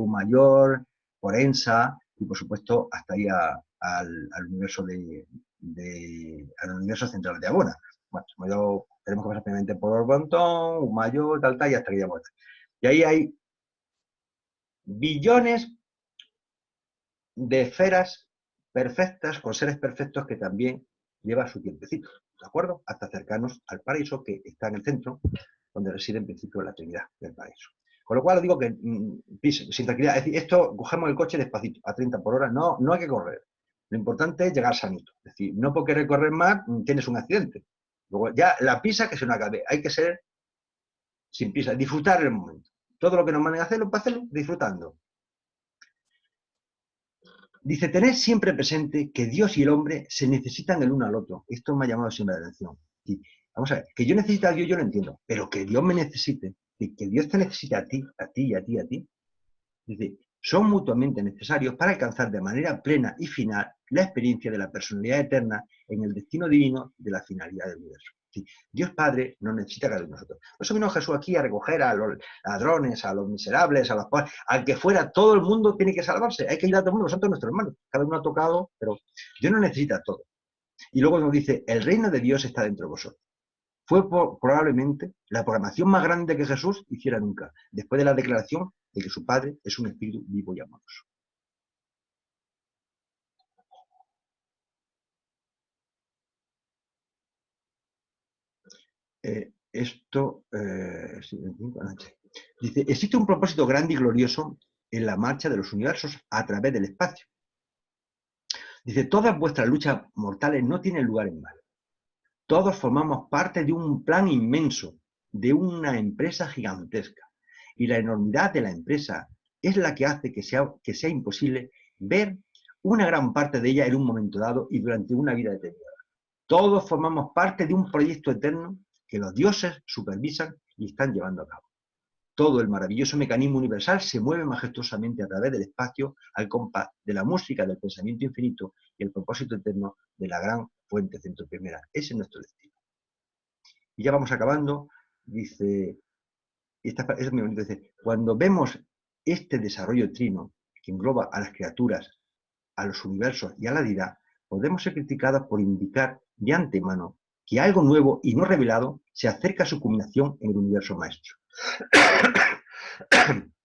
Mayor, por Ensa y por supuesto hasta ahí al universo al universo central de Abona. Bueno, tenemos que pasar primeramente por Orbantón, Mayor, tal, y hasta que llegamos. Y ahí hay billones de esferas perfectas con seres perfectos que también lleva su tiempecito, ¿de acuerdo? Hasta acercarnos al paraíso que está en el centro, donde reside en principio la Trinidad del paraíso. Con lo cual digo que sin tranquilidad, es decir, esto cogemos el coche despacito, a 30 por hora, no hay que correr. Lo importante es llegar sanito. Es decir, no por querer correr más tienes un accidente. Luego ya la prisa que se nos acabe. Hay que ser sin prisa, disfrutar el momento. Todo lo que nos manden a hacerlo, para hacerlo disfrutando. Dice, tener siempre presente que Dios y el hombre se necesitan el uno al otro. Esto me ha llamado siempre la atención. Y, vamos a ver, que yo necesite a Dios, yo lo entiendo, pero que Dios me necesite, que Dios te necesite a ti, a ti y a ti, a ti. Dice, son mutuamente necesarios para alcanzar de manera plena y final la experiencia de la personalidad eterna en el destino divino de la finalidad del universo. Sí, Dios Padre nos necesita a cada uno de nosotros. Por eso vino Jesús aquí a recoger a los ladrones, a los miserables, a los pobres, al que fuera, todo el mundo tiene que salvarse. Hay que ayudar a todo el mundo, son todos nuestros hermanos. Cada uno ha tocado, pero Dios nos necesita a todos. Y luego nos dice, el reino de Dios está dentro de vosotros. Fue probablemente la programación más grande que Jesús hiciera nunca, después de la declaración de que su Padre es un espíritu vivo y amoroso. Dice, existe un propósito grande y glorioso en la marcha de los universos a través del espacio. Dice, todas vuestras luchas mortales no tienen lugar en vano. Todos formamos parte de un plan inmenso, de una empresa gigantesca. Y la enormidad de la empresa es la que hace que sea imposible ver una gran parte de ella en un momento dado y durante una vida determinada. Todos formamos parte de un proyecto eterno que los dioses supervisan y están llevando a cabo. Todo el maravilloso mecanismo universal se mueve majestuosamente a través del espacio al compás de la música del pensamiento infinito y el propósito eterno de la gran fuente centroprimera. Ese es nuestro destino. Y ya vamos acabando. Dice, es muy bonito, dice, cuando vemos este desarrollo trino que engloba a las criaturas, a los universos y a la deidad, podemos ser criticados por indicar de antemano que algo nuevo y no revelado se acerca a su culminación en el universo maestro.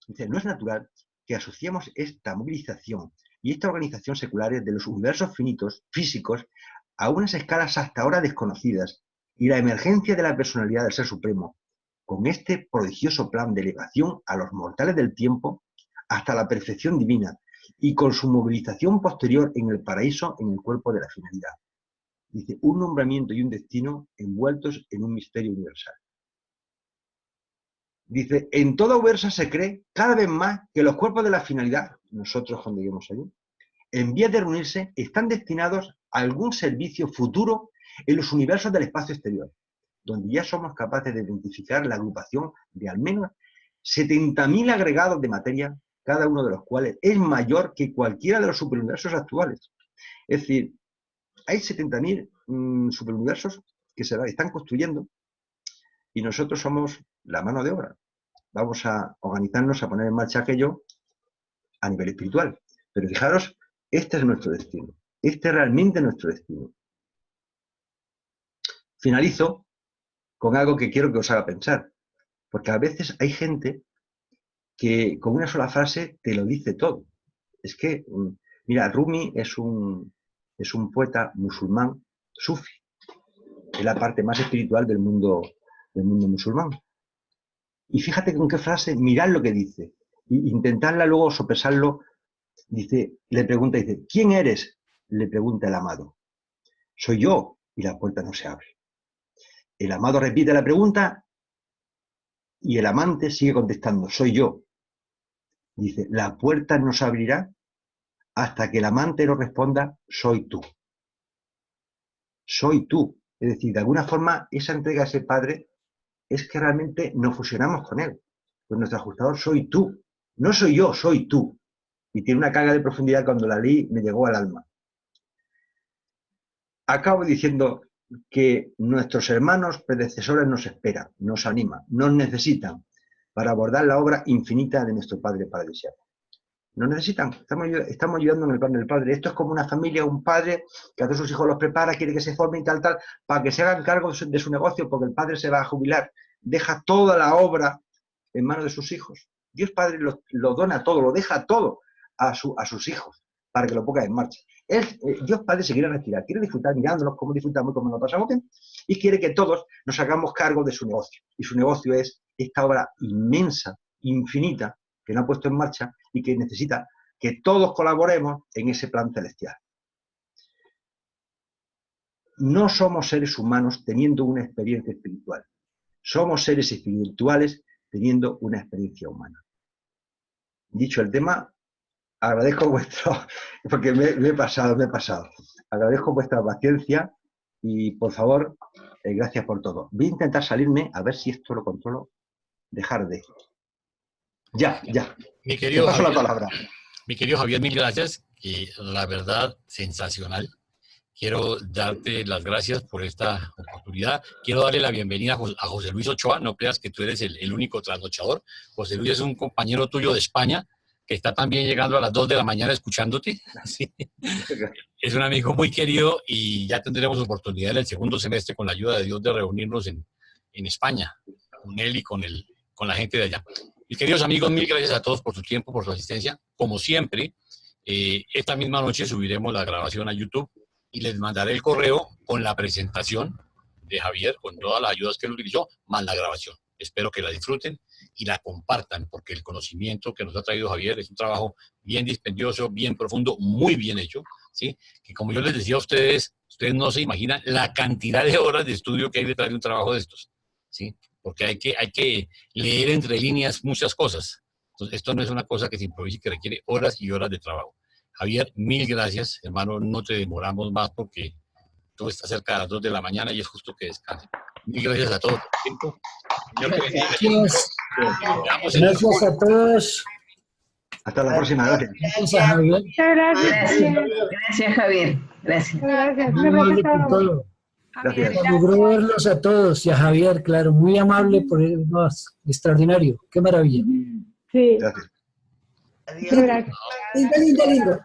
Dice, no es natural que asociemos esta movilización y esta organización seculares de los universos finitos, físicos, a unas escalas hasta ahora desconocidas y la emergencia de la personalidad del Ser Supremo, con este prodigioso plan de elevación a los mortales del tiempo hasta la perfección divina y con su movilización posterior en el paraíso en el cuerpo de la finalidad. Dice, un nombramiento y un destino envueltos en un misterio universal. Dice, en toda Ubersa se cree cada vez más que los cuerpos de la finalidad, nosotros cuando lleguemos allí, en vez de reunirse, están destinados a algún servicio futuro en los universos del espacio exterior, donde ya somos capaces de identificar la agrupación de al menos 70.000 agregados de materia, cada uno de los cuales es mayor que cualquiera de los superuniversos actuales. Es decir, hay 70.000 superuniversos que se están construyendo y nosotros somos la mano de obra. Vamos a organizarnos a poner en marcha aquello a nivel espiritual. Pero fijaros, este es nuestro destino. Este es realmente nuestro destino. Finalizo con algo que quiero que os haga pensar. Porque a veces hay gente que con una sola frase te lo dice todo. Es que, mira, Rumi es un poeta musulmán sufi. Es la parte más espiritual del mundo musulmán. Y fíjate con qué frase, mirad lo que dice. E intentarla luego sopesarlo. Dice, le pregunta, dice, ¿quién eres? Le pregunta el amado. Soy yo. Y la puerta no se abre. El amado repite la pregunta y el amante sigue contestando, soy yo. Dice, la puerta no se abrirá hasta que el amante no responda, soy tú. Soy tú. Es decir, de alguna forma, esa entrega a ese padre es que realmente nos fusionamos con él. Con nuestro ajustador, soy tú. No soy yo, soy tú. Y tiene una carga de profundidad cuando la leí, me llegó al alma. Acabo diciendo que nuestros hermanos predecesores nos esperan, nos animan, nos necesitan para abordar la obra infinita de nuestro Padre Paradisíaco. Nos necesitan, estamos ayudando en el plan del Padre. Esto es como una familia, un padre que a todos sus hijos los prepara, quiere que se formen y tal, para que se hagan cargo de su negocio, porque el padre se va a jubilar, deja toda la obra en manos de sus hijos. Dios Padre lo dona todo, lo deja todo a sus hijos, para que lo pongan en marcha. Dios Padre se quiere retirar, quiere disfrutar mirándonos como disfrutamos, como nos pasamos bien, y quiere que todos nos hagamos cargo de su negocio. Y su negocio es esta obra inmensa, infinita, que no ha puesto en marcha y que necesita que todos colaboremos en ese plan celestial. No somos seres humanos teniendo una experiencia espiritual. Somos seres espirituales teniendo una experiencia humana. Dicho el tema, agradezco vuestro, porque me he pasado. Agradezco vuestra paciencia y, por favor, gracias por todo. Voy a intentar salirme, a ver si esto lo controlo. Dejar de... Ya. Mi Te querido paso la Javier, palabra. mi querido Javier, mil gracias. La verdad, sensacional. Quiero darte las gracias por esta oportunidad. Quiero darle la bienvenida a José Luis Ochoa. No creas que tú eres el único trasnochador. José Luis es un compañero tuyo de España que está también llegando a las 2 de la mañana escuchándote. Sí. Es un amigo muy querido y ya tendremos oportunidad en el segundo semestre, con la ayuda de Dios, de reunirnos en España, con él y con la gente de allá. Mis queridos amigos, mil gracias a todos por su tiempo, por su asistencia. Como siempre, esta misma noche subiremos la grabación a YouTube y les mandaré el correo con la presentación de Javier, con todas las ayudas que él utilizó, más la grabación. Espero que la disfruten y la compartan, porque el conocimiento que nos ha traído Javier es un trabajo bien dispendioso, bien profundo, muy bien hecho, ¿sí? Que como yo les decía a ustedes no se imaginan la cantidad de horas de estudio que hay detrás de un trabajo de estos, ¿sí? Porque hay que leer entre líneas muchas cosas. Entonces, esto no es una cosa que se improvise, que requiere horas y horas de trabajo. Javier, mil gracias, hermano, no te demoramos más porque tú estás cerca de las 2 de la mañana y es justo que descanses. Mil gracias a todos por el tiempo. Señor, que bendiga. Gracias a todos. Hasta la próxima, gracias. Gracias, Javier. Gracias, Javier. Gracias. Muy amable por todo. Gracias. Me alegró verlos a todos y a Javier, claro, muy amable por el más extraordinario. Qué maravilla. Sí. Gracias. Gracias. Lindo.